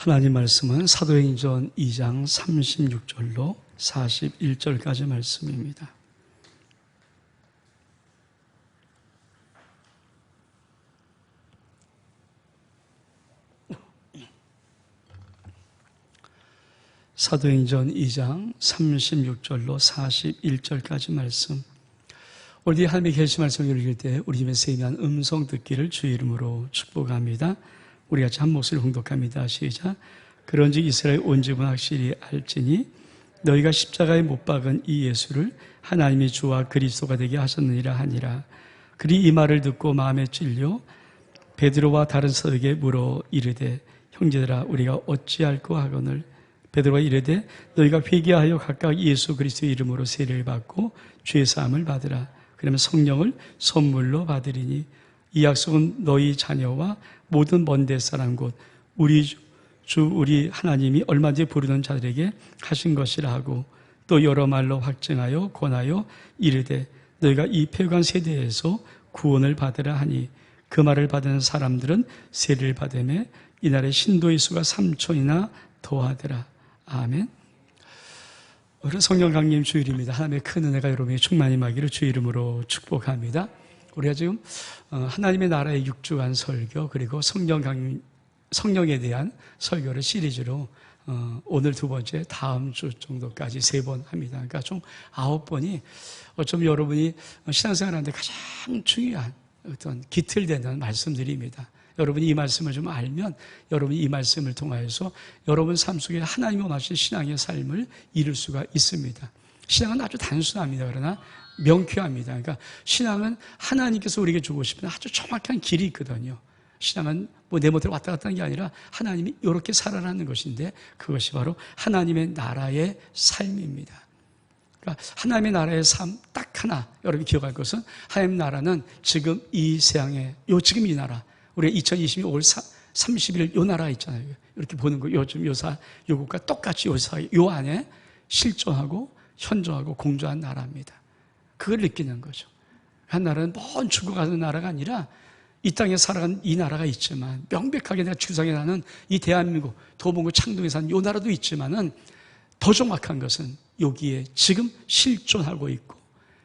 하나님 말씀은 사도행전 2장 36절로 41절까지 말씀입니다. 사도행전 2장 36절로 41절까지 말씀. 오늘 하나님의 계시 말씀을 읽을 때 우리 집에 세미한 음성 듣기를 주의 이름으로 축복합니다. 우리 같이 한 목소리 홍독합니다. 시작. 그런즉 이스라엘 온 집은 확실히 알지니 너희가 십자가에 못 박은 이 예수를 하나님이 주와 그리스도가 되게 하셨느니라 하니라. 그리 이 말을 듣고 마음에 찔려 베드로와 다른 사도에게 물어 이르되 형제들아 우리가 어찌할꼬 하거늘 베드로가 이르되 너희가 회개하여 각각 예수 그리스도의 이름으로 세례를 받고 죄 사함을 받으라. 그러면 성령을 선물로 받으리니 이 약속은 너희 자녀와 모든 먼데 사람 곧 우리 주 우리 하나님이 얼마든지 부르는 자들에게 하신 것이라 하고 또 여러 말로 확증하여 권하여 이르되 너희가 이 패관 세대에서 구원을 받으라 하니 그 말을 받은 사람들은 세례를 받으매 이날에 신도의 수가 3천이나 더하더라. 아멘. 오늘 성령 강림 주일입니다. 하나님의 큰 은혜가 여러분에게 충만히 임하기를 주의 이름으로 축복합니다. 우리가 지금 하나님의 나라의 6주간 설교 그리고 성령에 대한 설교를 시리즈로 오늘 두 번째 다음 주 정도까지 3번 합니다. 그러니까 총 9번이 어쩌면 여러분이 신앙생활하는데 가장 중요한 어떤 기틀되는 말씀들입니다. 여러분이 이 말씀을 좀 알면 여러분이 이 말씀을 통하여서 여러분 삶 속에 하나님이 원하신 신앙의 삶을 이룰 수가 있습니다. 신앙은 아주 단순합니다. 그러나 명쾌합니다. 그러니까 신앙은 하나님께서 우리에게 주고 싶은 아주 정확한 길이 있거든요. 신앙은 뭐 내 멋대로 왔다 갔다 하는 게 아니라 하나님이 이렇게 살아라는 것인데 그것이 바로 하나님의 나라의 삶입니다. 그러니까 하나님의 나라의 삶 딱 하나 여러분이 기억할 것은 하나님의 나라는 지금 이 세상에 지금 이 나라 우리가 2022년 5월 30일 요 나라 있잖아요. 이렇게 보는 거 요즘 요것과 똑같이 요 안에 실존하고 현존하고 공존한 나라입니다. 그걸 느끼는 거죠. 한 나라는 먼 죽어가는 나라가 아니라 이 땅에 살아가는 이 나라가 있지만 명백하게 내가 주상에 사는 이 대한민국 도봉구 창동에 사는 이 나라도 있지만은 더 정확한 것은 여기에 지금 실존하고 있고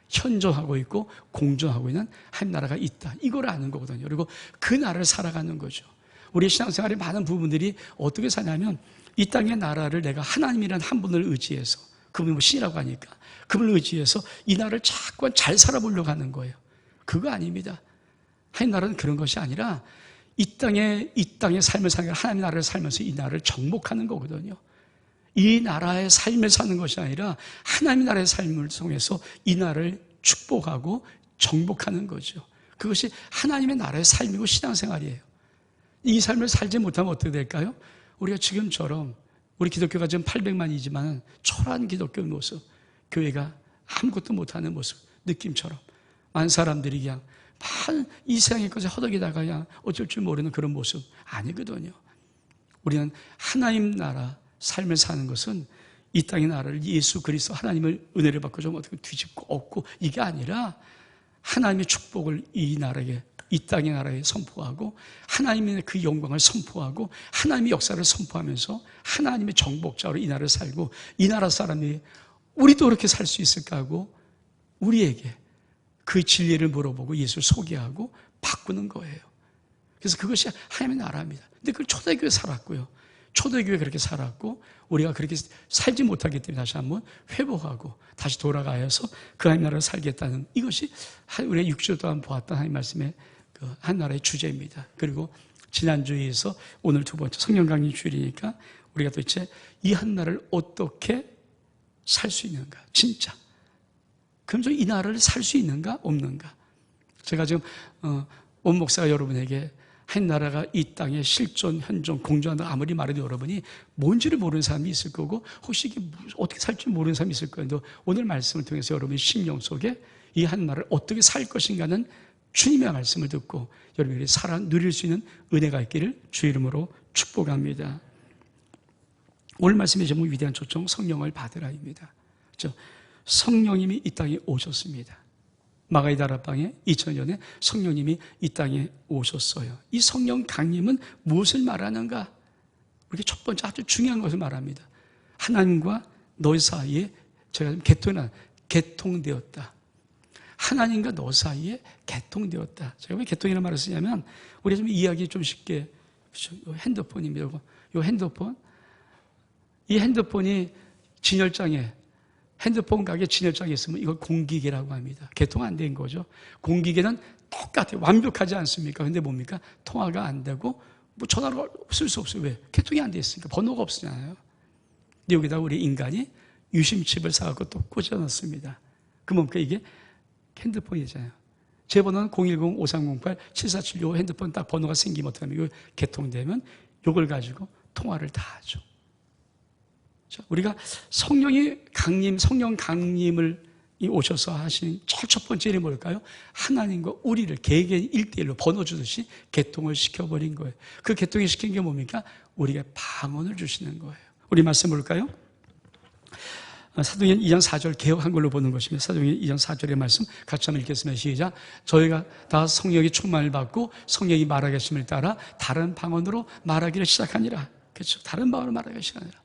현존하고 있고 공존하고 있는 한 나라가 있다. 이걸 아는 거거든요. 그리고 그 나라를 살아가는 거죠. 우리 신앙생활의 많은 부분들이 어떻게 사냐면 이 땅의 나라를 내가 하나님이라는 한 분을 의지해서 그분이 뭐 신이라고 하니까 그분을 의지해서 이 나라를 자꾸 잘 살아보려고 하는 거예요. 그거 아닙니다. 하나님 나라는 그런 것이 아니라 이 땅의 삶을 살면 하나님의 나라를 살면서 이 나라를 정복하는 거거든요. 이 나라의 삶을 사는 것이 아니라 하나님의 나라의 삶을 통해서 이 나라를 축복하고 정복하는 거죠. 그것이 하나님의 나라의 삶이고 신앙생활이에요. 이 삶을 살지 못하면 어떻게 될까요? 우리가 지금처럼 우리 기독교가 지금 800만이지만 초라한 기독교의 모습, 교회가 아무것도 못하는 모습, 느낌처럼 많은 사람들이 그냥 이 세상에 것에 허덕이다가 그냥 어쩔 줄 모르는 그런 모습 아니거든요. 우리는 하나님 나라 삶을 사는 것은 이 땅의 나라를 예수 그리스도 하나님을 은혜를 받고 좀 어떻게 뒤집고 얻고 이게 아니라 하나님의 축복을 이 나라에 이 땅의 나라에 선포하고 하나님의 그 영광을 선포하고 하나님의 역사를 선포하면서 하나님의 정복자로 이 나라를 살고 이 나라 사람이 우리도 그렇게 살 수 있을까 하고 우리에게 그 진리를 물어보고 예수를 소개하고 바꾸는 거예요. 그래서 그것이 하나님의 나라입니다. 근데 그걸 초대교회 살았고요. 초대교회 그렇게 살았고 우리가 그렇게 살지 못하기 때문에 다시 한번 회복하고 다시 돌아가서 그 하나님 나라를 살겠다는 이것이 우리가 6주 동안 보았던 하나님 말씀의 그 한 나라의 주제입니다. 그리고 지난주에서 오늘 두 번째 성령 강림 주일이니까 우리가 도대체 이 한 나라를 어떻게 살 수 있는가 진짜 그러면서 이 나라를 살 수 있는가 없는가 제가 지금 온 목사가 여러분에게 한 나라가 이 땅에 실존, 현존, 공존한다 아무리 말해도 여러분이 뭔지를 모르는 사람이 있을 거고 혹시 이게 어떻게 살지 모르는 사람이 있을 거예요. 오늘 말씀을 통해서 여러분의 심령 속에 이 한 나라를 어떻게 살 것인가는 주님의 말씀을 듣고 여러분이 살아 누릴 수 있는 은혜가 있기를 주의 이름으로 축복합니다. 오늘 말씀의 제목 위대한 초청 성령을 받으라입니다. 그렇죠? 성령님이 이 땅에 오셨습니다. 마가의 다락방에 2000년에 성령님이 이 땅에 오셨어요. 이 성령 강림은 무엇을 말하는가? 우리가 첫 번째 아주 중요한 것을 말합니다. 하나님과 너희 사이에 제가 개통되었다. 하나님과 너 사이에 개통되었다. 제가 왜 개통이라는 말을 쓰냐면 우리가 좀 이야기 좀 쉽게, 핸드폰입니다. 이 핸드폰이 진열장에, 핸드폰 가게 진열장에 있으면 이걸 공기계라고 합니다. 개통 안 된 거죠. 공기계는 똑같아요. 완벽하지 않습니까? 근데 뭡니까? 통화가 안 되고 뭐 전화를 쓸 수 없어요. 왜? 개통이 안 돼 있으니까. 번호가 없잖아요. 근데 여기다 우리 인간이 유심칩을 사갖고 또 꽂아놨습니다. 그 뭡니까? 이게 핸드폰이잖아요. 제 번호는 010-5308-7476 핸드폰 딱 번호가 생기면 어떻게 하면 이거 개통되면 이걸 가지고 통화를 다 하죠. 자, 우리가 성령 강림을 오셔서 하신 첫 번째 일이 뭘까요? 하나님과 우리를 개개인 1대1로 번호 주듯이 개통을 시켜버린 거예요. 그 개통을 시킨 게 뭡니까? 우리가 방언을 주시는 거예요. 우리 말씀 볼까요? 사도행전 2장 4절 개혁한 걸로 보는 것입니다. 사도행전 2장 4절의 말씀 같이 한번 읽겠습니다. 시작. 저희가 다 성령의 충만을 받고 성령이 말하게 하심을 따라 다른 방언으로 말하기를 시작하니라. 그렇죠. 다른 방언으로 말하기를 시작하니라.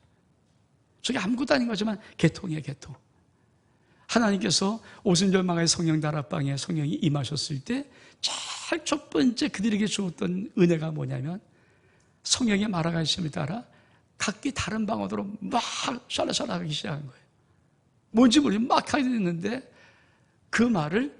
저게 아무것도 아닌 거지만 개통이에요. 개통. 하나님께서 오순절 마가의 성령 다락방에 성령이 임하셨을 때 제일 첫 번째 그들에게 주었던 은혜가 뭐냐면 성령의 말하게 하심을 따라 각기 다른 방언으로 막 샬라샬라 하기 시작한 거예요. 뭔지 모르지 막 하게 됐는데 그 말을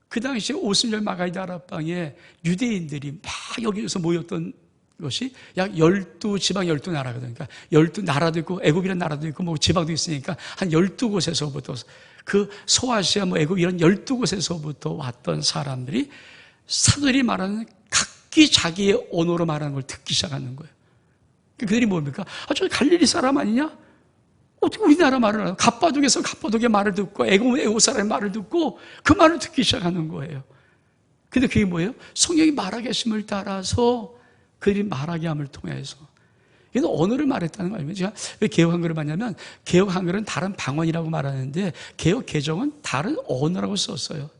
그 당시에 오순절 마가의 다락방에 유대인들이 막 여기서 모였던 것이 약 12지방 12나라거든요. 그러니까 12나라도 있고 애굽이라는 나라도 있고 뭐 지방도 있으니까 한 12곳에서부터 그 소아시아 뭐 애굽 이런 12곳에서부터 왔던 사람들이 사도들이 말하는 각기 자기의 언어로 말하는 걸 듣기 시작하는 거예요. 그들이 뭡니까? 저 갈릴리 사람 아니냐? 어떻게 우리나라 말을 알아? 갑바독에서 갑바독의 말을 듣고 애굽 사람의 말을 듣고 그 말을 듣기 시작하는 거예요. 근데 그게 뭐예요? 성령이 말하게 하심을 따라서 그들이 말하게 함을 통해서 이건 언어를 말했다는 거 아닙니까? 제가 왜 개혁 한글을 봤냐면 개혁 한글은 다른 방언이라고 말하는데 개혁 개정은 다른 언어라고 썼어요.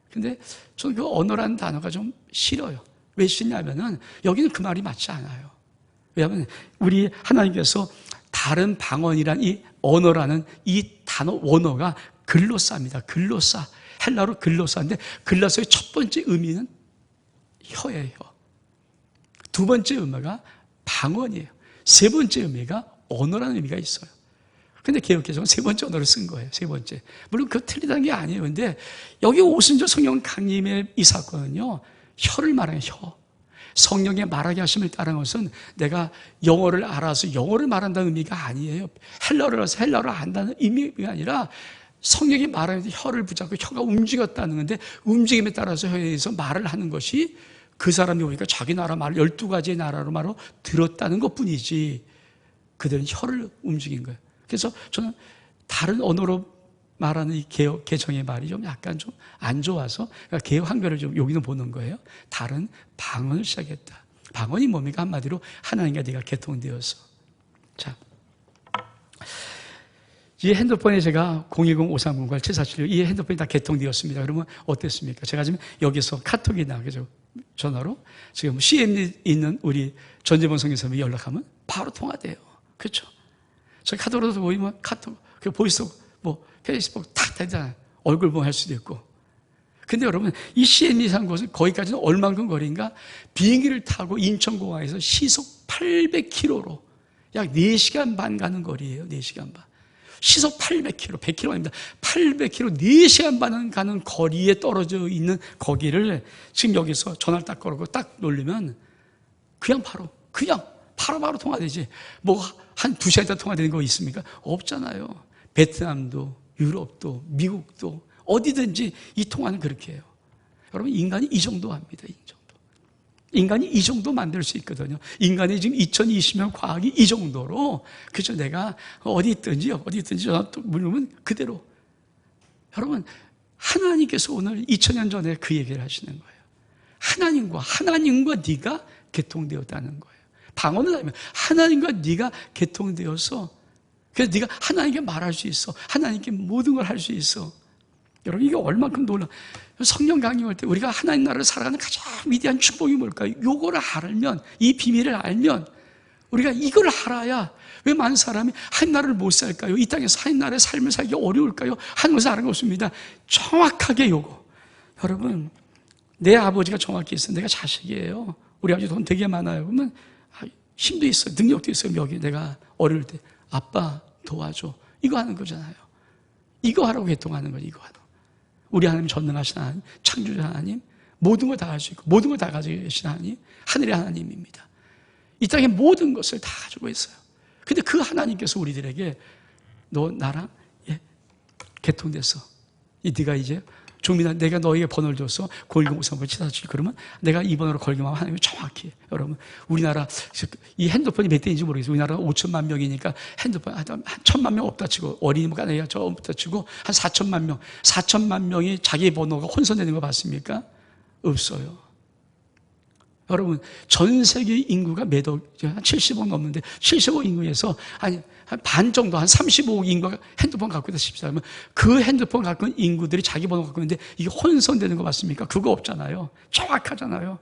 근데 저는 그 언어라는 단어가 좀 싫어요. 왜 싫냐면은 여기는 그 말이 맞지 않아요. 왜냐하면 우리 하나님께서 다른 방언이란 이 언어라는 이 단어 원어가 글로사입니다. 글로사. 헬라로 글로사인데 글로사의 첫 번째 의미는 혀예요. 혀. 두 번째 의미가 방언이에요. 세 번째 의미가 언어라는 의미가 있어요. 근데 개혁개정은 세 번째 언어를 쓴 거예요. 세 번째. 물론 그거 틀리다는 게 아니에요. 근데 여기 오순절 성령 강림의 이 사건은요. 혀를 말하는 혀. 성령의 말하게 하심을 따른 것은 내가 영어를 알아서 영어를 말한다는 의미가 아니에요. 헬라어를 알아서 헬라어를 안다는 의미가 아니라 성령이 말하는데 혀를 붙잡고 혀가 움직였다는 건데 움직임에 따라서 혀에 의해서 말을 하는 것이 그 사람이 오니까 자기 나라 말을 12가지의 나라로 말로 들었다는 것뿐이지 그들은 혀를 움직인 거예요. 그래서 저는 다른 언어로 말하는 이 개혁, 개정의 말이 좀 약간 좀 안 좋아서 그러니까 개혁 한글을 좀 여기는 보는 거예요. 다른 방언을 시작했다. 방언이 뭡니까? 한마디로 하나님과 네가 개통되어서. 자, 이 핸드폰에 제가 010-5308-7476 이 핸드폰이 다 개통되었습니다. 그러면 어땠습니까? 제가 지금 여기서 카톡이 나가죠. 전화로 지금 CM에 있는 우리 전재범 성교사님이 연락하면 바로 통화돼요. 그렇죠? 저 카톡으로도 보이면 카톡, 그 보이스 뭐 페이스북 탁 되잖아요. 얼굴 보면 할 수도 있고. 근데 여러분 이 CM이 산 곳은 거기까지는 얼만큼 거리인가? 비행기를 타고 인천공항에서 시속 800km로 약 4시간 반 가는 거리예요. 4시간 반. 시속 800km, 100km 아닙니다. 800km, 4시간 반 가는 거리에 떨어져 있는 거기를 지금 여기서 전화를 딱 걸고 딱 놀리면 그냥 바로 통화되지. 뭐 한 2시간 있다 통화되는 거 있습니까? 없잖아요. 베트남도, 유럽도, 미국도 어디든지 이 통화는 그렇게 해요. 여러분 인간이 이 정도 합니다. 이 정도. 인간이 이 정도 만들 수 있거든요. 인간이 지금 2020년 과학이 이 정도로 그죠? 내가 어디 있든지 전화 또 물으면 그대로. 여러분 하나님께서 오늘 2000년 전에 그 얘기를 하시는 거예요. 하나님과 네가 개통되었다는 거예요. 방언을 하면 하나님과 네가 개통되어서 그래서 네가 하나님께 말할 수 있어. 하나님께 모든 걸 할 수 있어. 여러분 이게 얼만큼 놀라. 성령 강림할 때 우리가 하나님 나라를 살아가는 가장 위대한 축복이 뭘까요? 요거를 알면 이 비밀을 알면 우리가 이걸 알아야 왜 많은 사람이 한 나라를 못 살까요? 이 땅에서 한 나라의 삶을 살기 어려울까요? 하는 것을 아는 것입니다. 정확하게 요거. 여러분, 내 아버지가 정확히 있어요. 내가 자식이에요. 우리 아버지 돈 되게 많아요. 그러면 힘도 있어요. 능력도 있어요. 여기 내가 어릴 때 아빠 도와줘. 이거 하는 거잖아요. 이거 하라고 개통하는 거죠. 이거 하라고. 우리 하나님 전능하신 하나님, 창조자 하나님, 모든 걸 다 할 수 있고 모든 걸 다 가지고 계신 하나님, 하늘의 하나님입니다. 이 땅의 모든 것을 다 가지고 있어요. 근데 그 하나님께서 우리들에게 너 나랑 개통됐어. 네가 이제 종민아, 내가 너에게 번호를 줬어. 01053번 치사주기. 그러면 내가 이 번호로 걸기만 하면 하나님이 정확히 해요. 여러분, 우리나라 이 핸드폰이 몇 대인지 모르겠어요. 우리나라 5천만 명이니까 핸드폰 한 1,000만 명 없다 치고, 어린이 뭐 까내기가 저 없다 치고 한 4천만 명, 4천만 명이 자기 번호가 혼선되는 거 봤습니까? 없어요. 여러분, 전 세계 인구가 몇 억, 한 70억 넘는데 70억 인구에서 한 반 정도, 한 35억 인구가 핸드폰 갖고 있다 싶다. 그 핸드폰 갖고 있는 인구들이 자기 번호 갖고 있는데 이게 혼선되는 거 맞습니까? 그거 없잖아요. 정확하잖아요.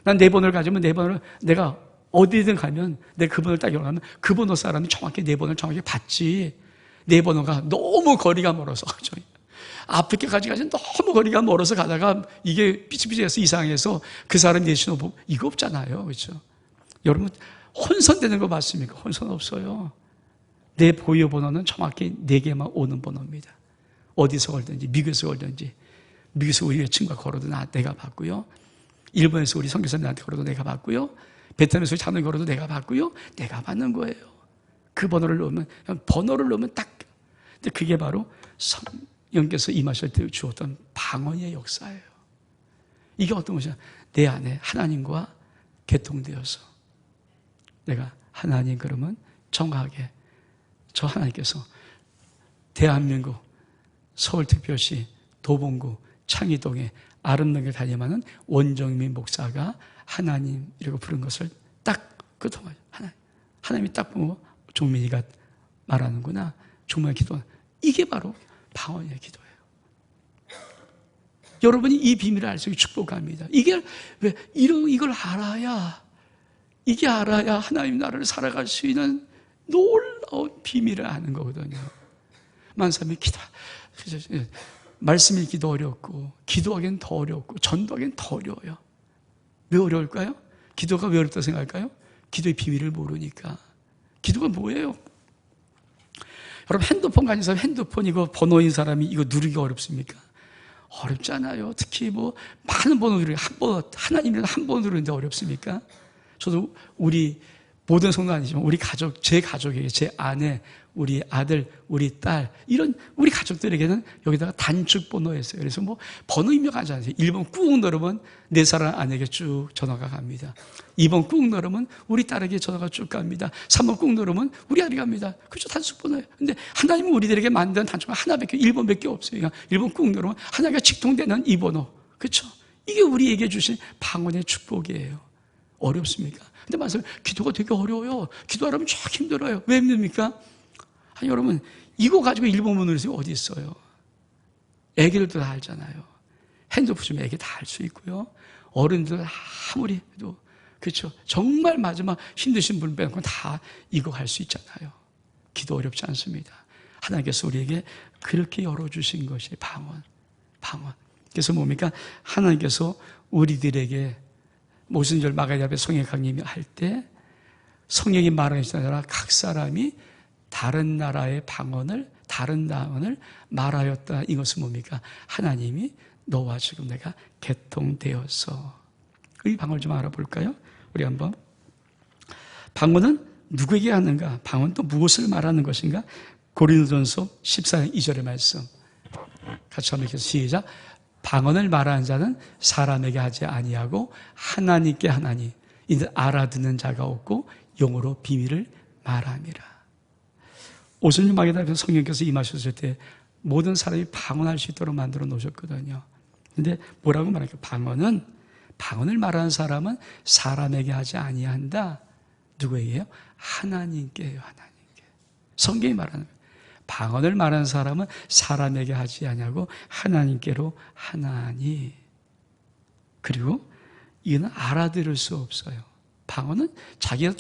난 내 번호를 가지면 내 번호를 내가 어디든 가면 내가 그 번호를 딱 열어가면 그 번호 사람이 정확히 내 번호를 정확히 받지. 내 번호가 너무 거리가 멀어서. 아프리카까지 가서 너무 거리가 멀어서 가다가 이게 삐치삐치해서 이상해서 그 사람 내 신호 보고 이거 없잖아요. 그렇죠? 여러분, 혼선되는 거 맞습니까? 혼선 없어요. 내 보유 번호는 정확히 내게만 오는 번호입니다. 어디서 걸든지, 미국에서 걸든지, 미국에서 우리 친구가 걸어도 내가 받고요. 일본에서 우리 선교사님한테 걸어도 내가 받고요. 베트남에서 자녀 걸어도 내가 받고요. 내가 받는 거예요. 그 번호를 넣으면, 번호를 넣으면 딱. 근데 그게 바로 성령께서 임하실 때 주었던 방언의 역사예요. 이게 어떤 것이냐? 내 안에 하나님과 개통되어서 내가 하나님 그러면 정확하게 저 하나님께서 대한민국 서울특별시 도봉구 창의동에 아름답게 달림하는 원정민 목사가 하나님이라고 부른 것을 딱 그동안 하나님이 딱 보고 종민이가 말하는구나. 종민이 기도하는 이게 바로 방언의 기도예요. 여러분이 이 비밀을 알 수 있게 축복합니다. 이게 왜 이걸 알아야 이게 알아야 하나님 나라를 살아갈 수 있는 놀라운 비밀을 아는 거거든요. 많은 사람이 말씀 읽기도 어렵고 기도하기는 더 어렵고 전도하기는 더 어려워요. 왜 어려울까요? 기도가 왜 어렵다고 생각할까요? 기도의 비밀을 모르니까. 기도가 뭐예요? 여러분, 핸드폰 가진 사람, 핸드폰 이거 번호인 사람이 이거 누르기 어렵습니까? 어렵잖아요. 특히 많은 번호들이 하나님이라는 한 번 누르는데 어렵습니까? 저도 우리 모든 성도 아니지만 우리 가족, 제 가족에게, 제 아내, 우리 아들, 우리 딸, 이런 우리 가족들에게는 여기다가 단축 번호였어요. 그래서 번호 입력하지 않아요. 1번 꾹 누르면 내 사랑 아내에게 쭉 전화가 갑니다. 2번 꾹 누르면 우리 딸에게 전화가 쭉 갑니다. 3번 꾹 누르면 우리 아들이 갑니다. 그렇죠. 단축 번호예요. 근데 하나님은 우리들에게 만든 단축은 하나밖에, 1번밖에 없어요. 그러니까 1번 꾹 누르면 하나가 직통되는 이 번호. 그렇죠. 이게 우리에게 주신 방언의 축복이에요. 어렵습니까? 근데 말씀, 기도가 되게 어려워요. 기도하려면 참 힘들어요. 왜 힘듭니까? 아니, 여러분, 이거 가지고 일본문 누르세요. 어디 있어요? 애기들도 다 알잖아요. 핸드폰 좀 애기 다 알 수 있고요. 어른들 아무리 해도, 그렇죠. 정말 마지막 힘드신 분 빼놓고 다 이거 할 수 있잖아요. 기도 어렵지 않습니다. 하나님께서 우리에게 그렇게 열어주신 것이 방언. 그래서 뭡니까? 하나님께서 우리들에게 모순절 마가리 앞에 성령 강림이 할 때 성령이 말하는 것이 아니라 각 사람이 다른 나라의 방언을, 다른 방언을 말하였다. 이것은 뭡니까? 하나님이 너와 지금 내가 개통되어서. 이 방언을 좀 알아볼까요? 우리 한번. 방언은 누구에게 하는가? 방언은 또 무엇을 말하는 것인가? 고린도전서 14장 2절의 말씀. 같이 한번 시작. 방언을 말하는 자는 사람에게 하지 아니하고 하나님께 하나니 이들 알아듣는 자가 없고 영어로 비밀을 말함이라. 오순절 마가다에서 성령께서 임하셨을 때 모든 사람이 방언할 수 있도록 만들어 놓으셨거든요. 근데 뭐라고 말할까요? 방언을 말하는 사람은 사람에게 하지 아니한다. 누구에게요? 하나님께요. 하나님께. 성경이 말하는 거예요. 방언을 말하는 사람은 사람에게 하지 아니하고 하나님께로 하나니. 그리고 이는 알아들을 수 없어요. 방언은 자기가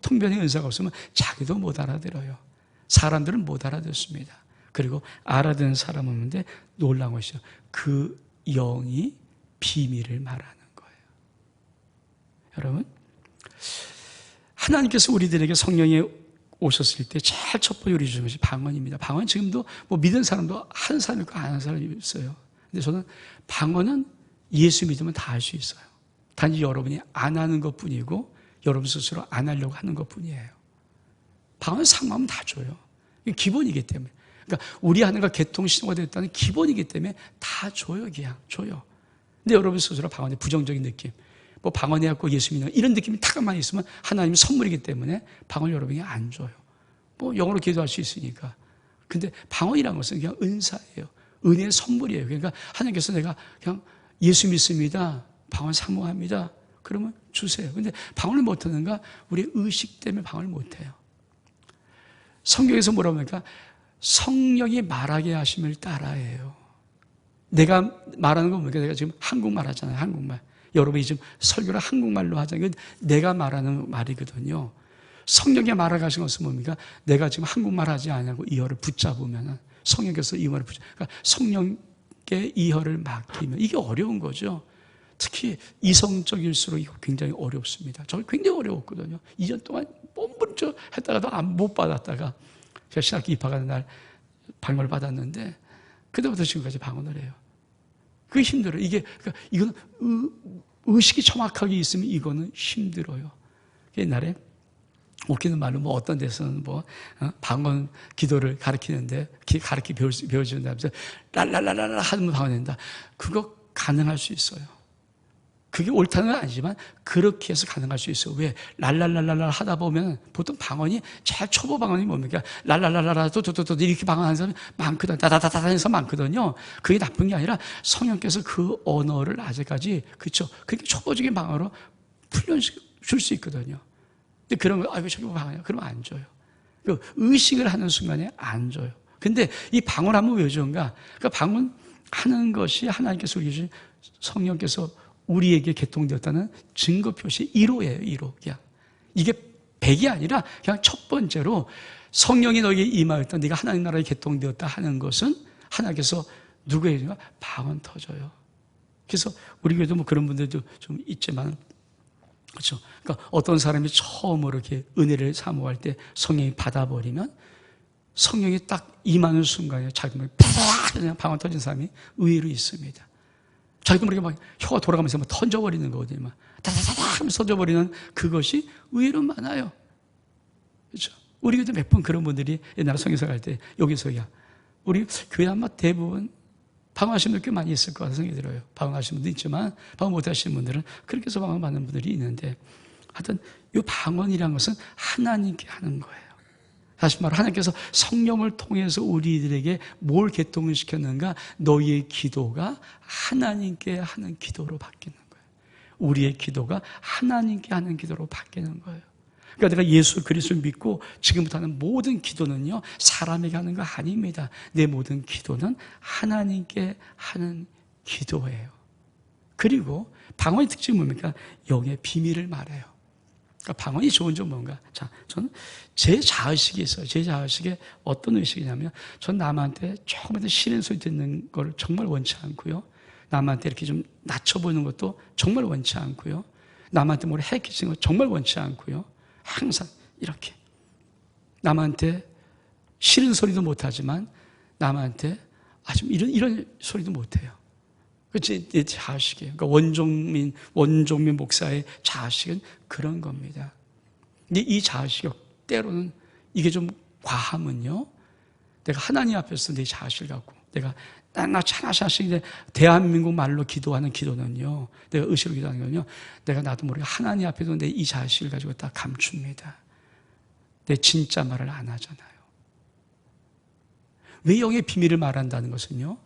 통변의 은사가 없으면 자기도 못 알아들어요. 사람들은 못 알아듣습니다. 그리고 알아듣는 사람 없는데 놀라운 것이요. 그 영이 비밀을 말하는 거예요. 여러분, 하나님께서 우리들에게 성령이 오셨을 때 제일 첫 번째 우리 주신 것이 방언입니다. 방언은 지금도 뭐 믿은 사람도 한 사람 있고 안 하는 사람이 있어요. 근데 저는 방언은 예수 믿으면 다 할 수 있어요. 단지 여러분이 안 하는 것 뿐이고 여러분 스스로 안 하려고 하는 것 뿐이에요. 방언은 상마음 다 줘요. 이게 기본이기 때문에. 그러니까 우리 하나가 개통신호가 됐다는 기본이기 때문에 다 줘요. 그냥 줘요. 근데 여러분 스스로 방언의 부정적인 느낌, 뭐 방언해갖고 예수 믿는 이런 느낌이 타가만 있으면 하나님의 선물이기 때문에 방언을 여러분이 안 줘요. 뭐 영어로 기도할 수 있으니까. 근데 방언이라는 것은 그냥 은사예요. 은혜의 선물이에요. 그러니까 하나님께서 내가 그냥 예수 믿습니다. 방언 사모합니다. 그러면 주세요. 근데 방언을 못하는가? 우리의 의식 때문에 방언을 못해요. 성경에서 뭐라고 하니까 성령이 말하게 하심을 따라해요. 내가 말하는 건 뭐니까 내가 지금 한국말 하잖아요. 한국말. 여러분이 지금 설교를 한국말로 하잖아요. 내가 말하는 말이거든요. 성령이 말하게 하신 것은 뭡니까? 내가 지금 한국말 하지 않고 이어를 붙잡으면 성령께서 이어를 그러니까 성령께 이어를 맡기면 이게 어려운 거죠. 특히 이성적일수록 이거 굉장히 어렵습니다. 저 굉장히 어려웠거든요. 2년 동안 몸부림쳐 했다가도 못 받았다가 제가 신학기 입학하는 날 방언을 받았는데 그때부터 지금까지 방언을 해요. 그게 힘들어요. 그러니까 이건 의식이 정확하게 있으면 이거는 힘들어요. 옛날에 웃기는 말로 뭐 어떤 데서는 방언 기도를 가르치는데 배워주는다면서 랄랄랄랄라 하면 방언된다. 그거 가능할 수 있어요. 그게 옳다는 건 아니지만 그렇게 해서 가능할 수 있어요. 왜? 랄랄랄랄라 하다 보면 보통 방언이 제일 초보 방언이 뭡니까? 랄랄랄랄라 또 이렇게 방언하는 사람이 많거든요. 다다다다 해서 많거든요. 그게 나쁜 게 아니라 성령께서 그 언어를 아직까지 그렇죠. 그렇게 초보적인 방언으로 줄 수 있거든요. 근데 그런 거 왜 저기 방언이야? 그러면 안 줘요. 그 의식을 하는 순간에 안 줘요. 근데 이 방언하면 왜 좋은가? 그러니까 방언하는 것이 하나님께서 우리 주신 성령께서 우리에게 개통되었다는 증거 표시 1호예요. 1호. 그냥 이게 100이 아니라 그냥 첫 번째로 성령이 너에게 임하였다. 네가 하나님 나라에 개통되었다 하는 것은 하나님께서 누구에게 방언 터져요. 그래서 우리 교회도 뭐 그런 분들도 좀 있지만 그렇죠. 그러니까 어떤 사람이 처음으로 이렇게 은혜를 사모할 때 성령이 받아버리면 성령이 딱 임하는 순간에 자기 몸에 팍 그냥 방언 터진 사람이 의외로 있습니다. 자기도 모르게 막 혀가 돌아가면서 막 던져버리는 거거든요. 막 다다다다 하면서 던져버리는 그것이 의외로 많아요. 그렇죠. 우리 교회도 몇 번 그런 분들이 옛날에 성경서 갈 때 여기서야 우리 교회 아마 대부분 방언하시는 분들 꽤 많이 있을 것 같아서 생각이 들어요. 방언하시는 분도 있지만 방언 못하시는 분들은 그렇게 해서 방언 받는 분들이 있는데 하여튼 이 방언이라는 것은 하나님께 하는 거예요. 다시 말해 하나님께서 성령을 통해서 우리들에게 뭘 개통을 시켰는가? 너희의 기도가 하나님께 하는 기도로 바뀌는 거예요. 우리의 기도가 하나님께 하는 기도로 바뀌는 거예요. 그러니까 내가 예수 그리스도를 믿고 지금부터 하는 모든 기도는요 사람에게 하는 거 아닙니다. 내 모든 기도는 하나님께 하는 기도예요. 그리고 방언의 특징이 뭡니까? 영의 비밀을 말해요. 그러니까 방언이 좋은 점 뭔가? 자, 저는 제 자의식이 있어요. 제 자의식에 어떤 의식이냐면, 전 남한테 조금이라도 싫은 소리 듣는 걸 정말 원치 않고요. 남한테 이렇게 좀 낮춰 보이는 것도 정말 원치 않고요. 남한테 뭘 해키치는 거 정말 원치 않고요. 항상 이렇게 남한테 싫은 소리도 못하지만 남한테 아주 이런 소리도 못해요. 그치, 내 자식이에요. 그러니까 원종민 목사의 자식은 그런 겁니다. 근데 이 자식이 때로는 이게 좀 과하면요. 내가 하나님 앞에서 내 자식을 갖고 나 자식인데 대한민국 말로 기도하는 기도는요. 내가 의식으로 기도하는 건요. 내가 나도 모르게 하나님 앞에도 내 이 자식을 가지고 다 감춥니다. 내 진짜 말을 안 하잖아요. 왜 영의 비밀을 말한다는 것은요.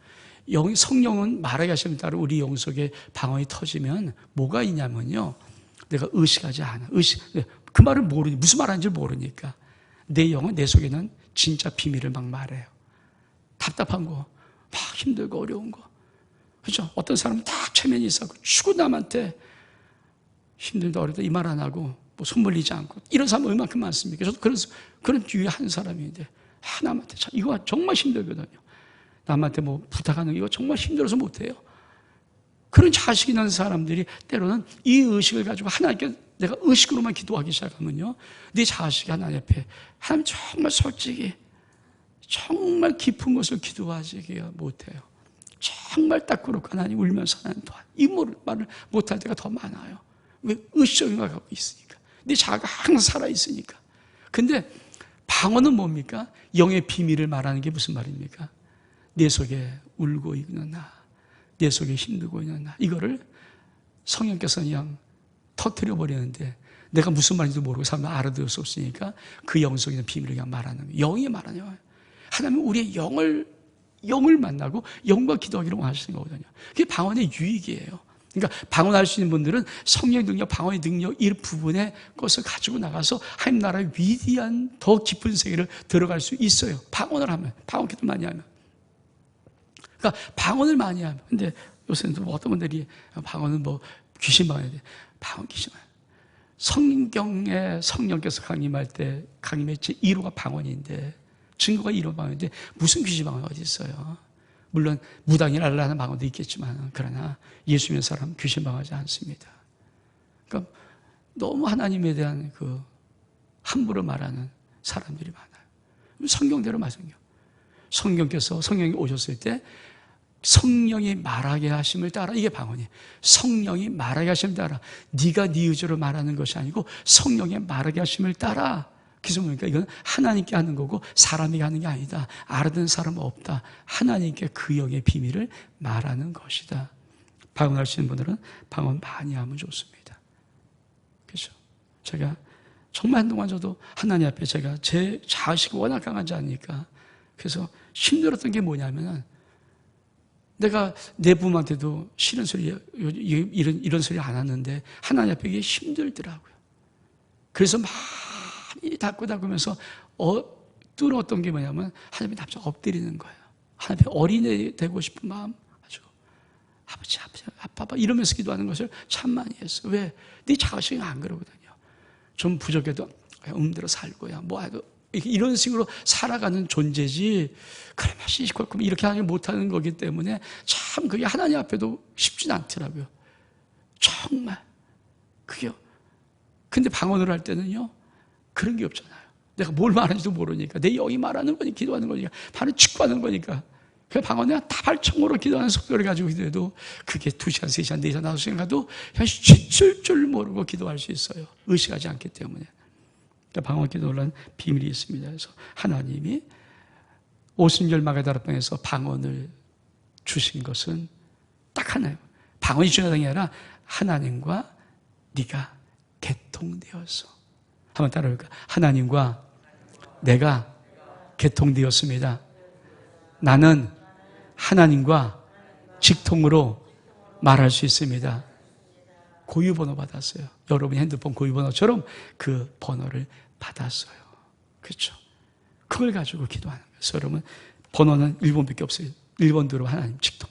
성령은 말하게 하시면 따라 우리 영 속에 방언이 터지면 뭐가 있냐면요. 내가 의식하지 않아. 그 말을 모르니, 무슨 말 하는지 모르니까. 내 영은 내 속에는 진짜 비밀을 막 말해요. 답답한 거, 막 힘들고 어려운 거. 그죠? 어떤 사람은 딱 체면이 있어서 죽은 남한테 힘들다 어렵다 이 말 안 하고 뭐 손벌리지 않고 이런 사람 얼마큼 많습니까? 저도 그런 주위의 한 사람인데 남한테 참 이거 정말 힘들거든요. 남한테 뭐 부탁하는 거 이거 정말 힘들어서 못해요. 그런 자식이 있는 사람들이 때로는 이 의식을 가지고 하나님께 내가 의식으로만 기도하기 시작하면요, 네 자식이 하나님 앞에 하나님 정말 솔직히 정말 깊은 것을 기도하지 못해요. 정말 딱 그렇고 하나님 울면서 하나님 도와. 이 말을 못할 때가 더 많아요. 왜? 의식적인 걸 갖고 있으니까. 네 자아가 항상 살아있으니까. 근데 방언은 뭡니까? 영의 비밀을 말하는 게 무슨 말입니까? 내 속에 울고 있는 나, 내 속에 힘들고 있는 나, 이거를 성령께서 그냥 터뜨려 버리는데 내가 무슨 말인지도 모르고 사람은 알아들을 수 없으니까 그 영 속에 있는 비밀을 그냥 말하는 거예요. 영이 말하는 거예요. 하나님은 우리의 영을 만나고 영과 기도하기로 하시는 거거든요. 그게 방언의 유익이에요. 그러니까 방언할 수 있는 분들은 성령의 능력, 방언의 능력 이 부분의 것을 가지고 나가서 하나님 나라의 위대한 더 깊은 세계를 들어갈 수 있어요. 방언을 하면, 방언 기도 많이 하면. 그러니까 방언을 많이 하면. 근데 요새는 어떤 분들이 방언은 뭐 귀신 방언이 돼. 방언 귀신 방언. 성경에 성령께서 강림할 때 강림의 제1호가 방언인데 증거가 1호 방언인데 무슨 귀신 방언이 어디 있어요? 물론 무당이 알라는 방언도 있겠지만 그러나 예수 믿는 사람 귀신 방언하지 않습니다. 그러니까 너무 하나님에 대한 그 함부로 말하는 사람들이 많아요. 성경대로 말씀요. 성령이 오셨을 때 성령이 말하게 하심을 따라, 이게 방언이에요. 성령이 말하게 하심을 따라, 네가 네 의지로 말하는 것이 아니고 성령이 말하게 하심을 따라. 그래서 보니까 이건 하나님께 하는 거고 사람이 하는 게 아니다. 알아듣는 사람은 없다. 하나님께 그 영의 비밀을 말하는 것이다. 방언할 수 있는 분들은 방언 많이 하면 좋습니다. 그렇죠? 제가 정말 한동안 저도 하나님 앞에 제가 제 자식이 워낙 강하지 않으니까 그래서 힘들었던 게 뭐냐면은 내가 내 부모한테도 싫은 소리, 이런 소리 안 하는데 하나님 앞에 이게 힘들더라고요. 그래서 많이 닦으면서 뚫었던 게 뭐냐면 하나님이 납작 엎드리는 거예요. 하나님 앞에 어린애 되고 싶은 마음 아주 아버지, 아빠 이러면서 기도하는 것을 참 많이 했어요. 왜? 네 자식이 안 그러거든요. 좀 부족해도 음대로 살고야 뭐 하도 이런 식으로 살아가는 존재지, 그러면 시시콜콜 이렇게 하지 못하는 거기 때문에 참 그게 하나님 앞에도 쉽진 않더라고요. 정말. 그게요. 근데 방언을 할 때는요, 그런 게 없잖아요. 내가 뭘 말하는지도 모르니까. 내 영이 말하는 거니까, 기도하는 거니까. 바로 직구하는 거니까. 그 방언은 다발청으로 기도하는 속도를 가지고 기도해도 그게 2시간, 3시간, 4시간, 5시간 가도 그냥 지칠 줄 모르고 기도할 수 있어요. 의식하지 않기 때문에. 방언 기도라는 비밀이 있습니다. 그래서 하나님이 오순절 마가다락방에서 방언을 주신 것은 딱 하나예요. 방언이 중요한 게 아니라 하나님과 네가 개통되었어. 한번 따라해볼까? 하나님과 내가 개통되었습니다. 나는 하나님과 직통으로 말할 수 있습니다. 고유번호 받았어요. 여러분이 핸드폰 고유번호처럼 그 번호를 받았어요. 그렇죠? 그걸 가지고 기도하는 거예요. 그래서 여러분, 번호는 1번밖에 없어요. 1번 누르면 하나님 직통.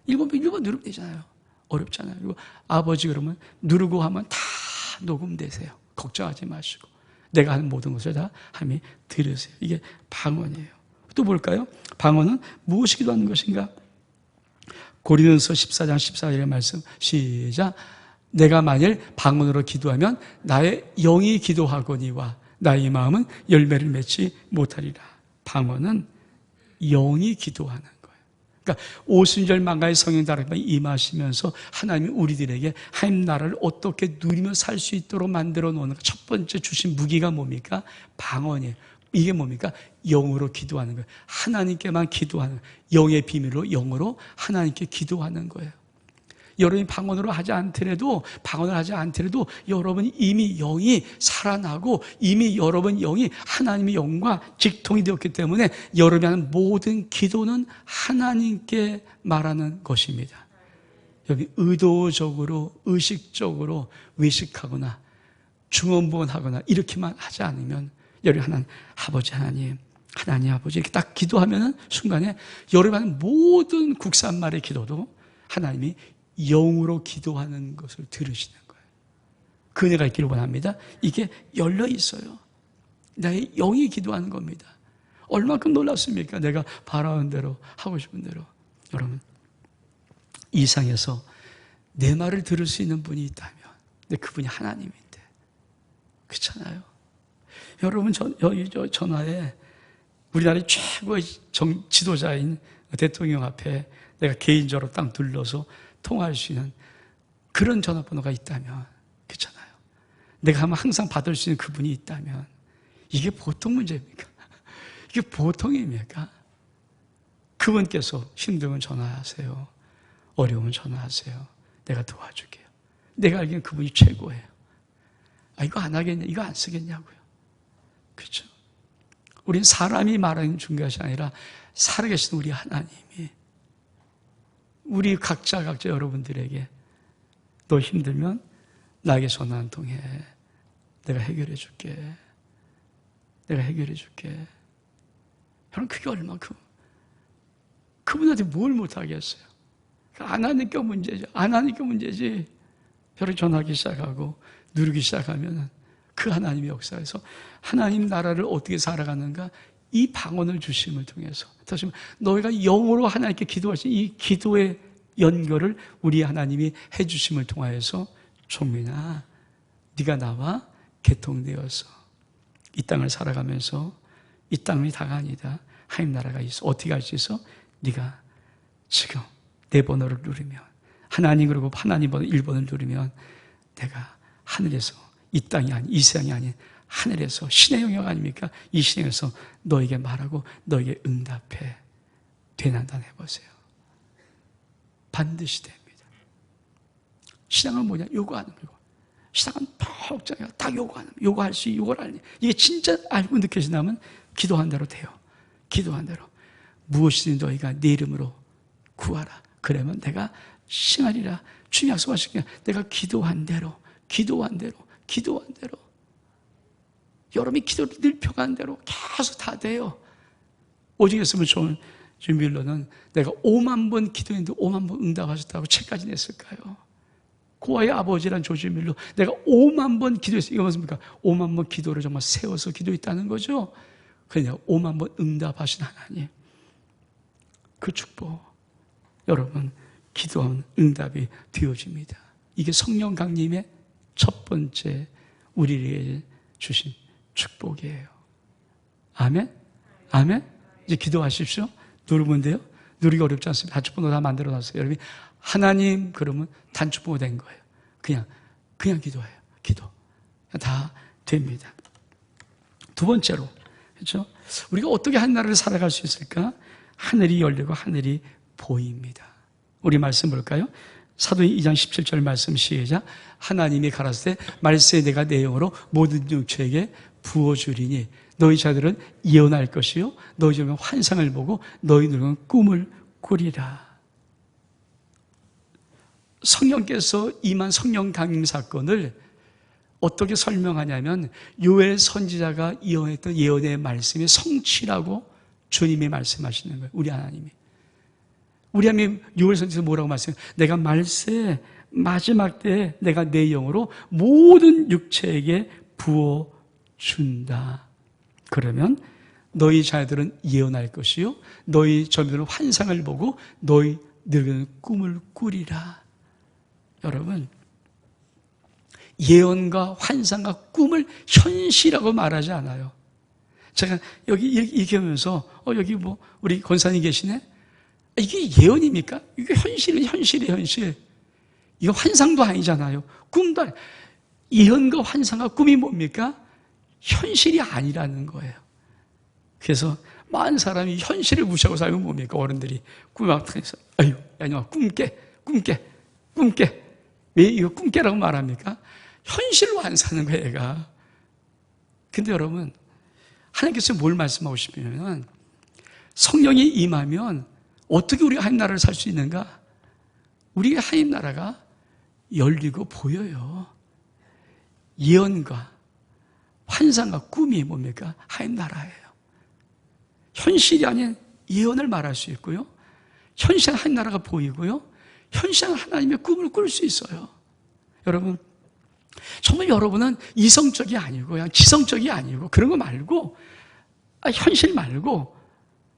1번 누르면 되잖아요. 어렵잖아요. 그리고 아버지 그러면 누르고 하면 다 녹음되세요. 걱정하지 마시고. 내가 하는 모든 것을 다 하나님이 들으세요. 이게 방언이에요. 또 볼까요? 방언은 무엇이 기도하는 것인가? 고린도서 14장 14절의 말씀 시작. 내가 만일 방언으로 기도하면 나의 영이 기도하거니와 나의 마음은 열매를 맺지 못하리라. 방언은 영이 기도하는 거예요. 그러니까 오순절 망가의 성령 다락방에 임하시면서 하나님이 우리들에게 하나님 나라를 어떻게 누리며 살 수 있도록 만들어 놓는 첫 번째 주신 무기가 뭡니까? 방언이에요. 이게 뭡니까? 영으로 기도하는 거예요. 하나님께만 기도하는 거예요. 영의 비밀로 영으로 하나님께 기도하는 거예요. 여러분이 방언을 하지 않더라도 여러분이 이미 영이 살아나고 이미 여러분 영이 하나님의 영과 직통이 되었기 때문에 여러분이 하는 모든 기도는 하나님께 말하는 것입니다. 여기 의도적으로 의식적으로 외식하거나 중언부언하거나 이렇게만 하지 않으면 여러분 하나님 아버지 하나님 아버지 이렇게 딱 기도하면은 순간에 여러분이 하는 모든 국산말의 기도도 하나님이 영으로 기도하는 것을 들으시는 거예요. 그 은혜가 있기를 원합니다. 이게 열려 있어요. 나의 영이 기도하는 겁니다. 얼마큼 놀랐습니까? 내가 바라는 대로, 하고 싶은 대로. 여러분, 이 세상에서 내 말을 들을 수 있는 분이 있다면, 근데 그분이 하나님인데, 그렇잖아요. 여러분, 전화에 우리나라의 최고의 지도자인 대통령 앞에 내가 개인적으로 딱 눌러서 통화할 수 있는 그런 전화번호가 있다면, 그렇잖아요. 내가 하면 항상 받을 수 있는 그분이 있다면, 이게 보통 문제입니까? 이게 보통입니까? 그분께서 힘들면 전화하세요. 어려우면 전화하세요. 내가 도와줄게요. 내가 알기엔 그분이 최고예요. 아, 이거 안 하겠냐? 이거 안 쓰겠냐고요. 그렇죠? 우린 사람이 말하는 중요한 것이 아니라 살아계신 우리 하나님이 우리 각자 여러분들에게 너 힘들면 나에게 전화 한 통 해. 내가 해결해 줄게. 내가 해결해 줄게. 여러분, 그게 얼마큼 그분한테 뭘 못하겠어요? 안 하니까 문제죠. 안 하니까 문제지. 여러분, 전화하기 시작하고 누르기 시작하면 그 하나님의 역사에서 하나님 나라를 어떻게 살아가는가, 이 방언을 주심을 통해서, 다시 너희가 영으로 하나님께 기도하신 이 기도의 연결을 우리 하나님이 해주심을 통하여서, 종민아, 네가 나와 개통되어서 이 땅을 살아가면서, 이 땅이 다가 아니다, 하나님 나라가 있어. 어떻게 할 수 있어? 네가 지금 내 번호를 누르면, 하나님 그리고 하나님 번호 1번을 누르면 내가 하늘에서, 이 땅이 아닌, 이 세상이 아닌 하늘에서, 신의 영역 아닙니까? 이 신에서 너에게 말하고 너에게 응답해. 되난다 해보세요. 반드시 됩니다. 신앙은 뭐냐? 요구하는 거고. 신앙은 퍽장해요. 딱 요구하는 거. 요구할 수, 요구를 알니. 이게 진짜 알고 느껴진다면 기도한 대로 돼요. 기도한 대로. 무엇이든 너희가 내 이름으로 구하라. 그러면 내가 행하리라. 주님 약속하시기에 내가 기도한 대로, 기도한 대로, 기도한 대로, 여러분이 기도를 늘펴간 대로 계속 다 돼요. 오직 했으면 좋은 주밀러는 내가 5만 번 기도했는데 5만 번 응답하셨다고 책까지 냈을까요? 고아의 아버지란 조지 밀러, 내가 5만 번 기도했어요. 이거 무엇입니까? 5만 번 기도를 정말 세워서 기도했다는 거죠. 그냥 5만 번 응답하신 하나님, 그 축복, 여러분, 기도하면 응답이 되어집니다. 이게 성령 강림의 첫 번째 우리에게 주신 축복이에요. 아멘? 아멘? 이제 기도하십시오. 누르면 돼요? 누르기 어렵지 않습니다. 단축번호 다 만들어놨어요. 여러분, 하나님 그러면 단축번호 된 거예요. 그냥 기도해요. 기도. 다 됩니다. 두 번째로, 그렇죠? 우리가 어떻게 한 나라를 살아갈 수 있을까? 하늘이 열리고 하늘이 보입니다. 우리 말씀 볼까요? 사도행 2장 17절 말씀 시작. 하나님이 가라사대 말세에 내가 내 영으로 모든 육체에게 부어주리니 너희 자들은 예언할 것이요 너희 자들은 환상을 보고 너희 늙은 꿈을 꾸리라. 성령께서 임한 성령 강림 사건을 어떻게 설명하냐면 요엘 선지자가 예언했던 예언의 말씀이 성취라고 주님이 말씀하시는 거예요. 우리 하나님이. 우리 하나님 요엘 선지자 뭐라고 말씀해요? 내가 말세 마지막 때에 내가 내 영으로 모든 육체에게 부어준다. 그러면 너희 자녀들은 예언할 것이요 너희 젊은이들은 환상을 보고 너희 늙은 꿈을 꾸리라. 여러분, 예언과 환상과 꿈을 현실이라고 말하지 않아요. 제가 여기 이렇게 하면서 여기 뭐 우리 권사님 계시네? 이게 예언입니까? 이게 현실이에요. 현실. 이거 환상도 아니잖아요. 꿈도 아니에요. 예언과 환상과 꿈이 뭡니까? 현실이 아니라는 거예요. 그래서 많은 사람이 현실을 무시하고 살면 뭡니까? 어른들이 꿈을 막 해서 꿈깨. 왜 이거 꿈깨라고 말합니까? 현실로 안 사는 거예요, 얘가. 근데 여러분, 하나님께서 뭘 말씀하고 싶으면 성령이 임하면 어떻게 우리가 하나님 나라를 살 수 있는가? 우리의 하나님 나라가 열리고 보여요. 예언과 환상과 꿈이 뭡니까? 하나님 나라예요. 현실이 아닌 예언을 말할 수 있고요. 현실은 하나님 나라가 보이고요. 현실은 하나님의 꿈을 꿀 수 있어요. 여러분, 정말 여러분은 이성적이 아니고 그냥 지성적이 아니고 그런 거 말고 현실 말고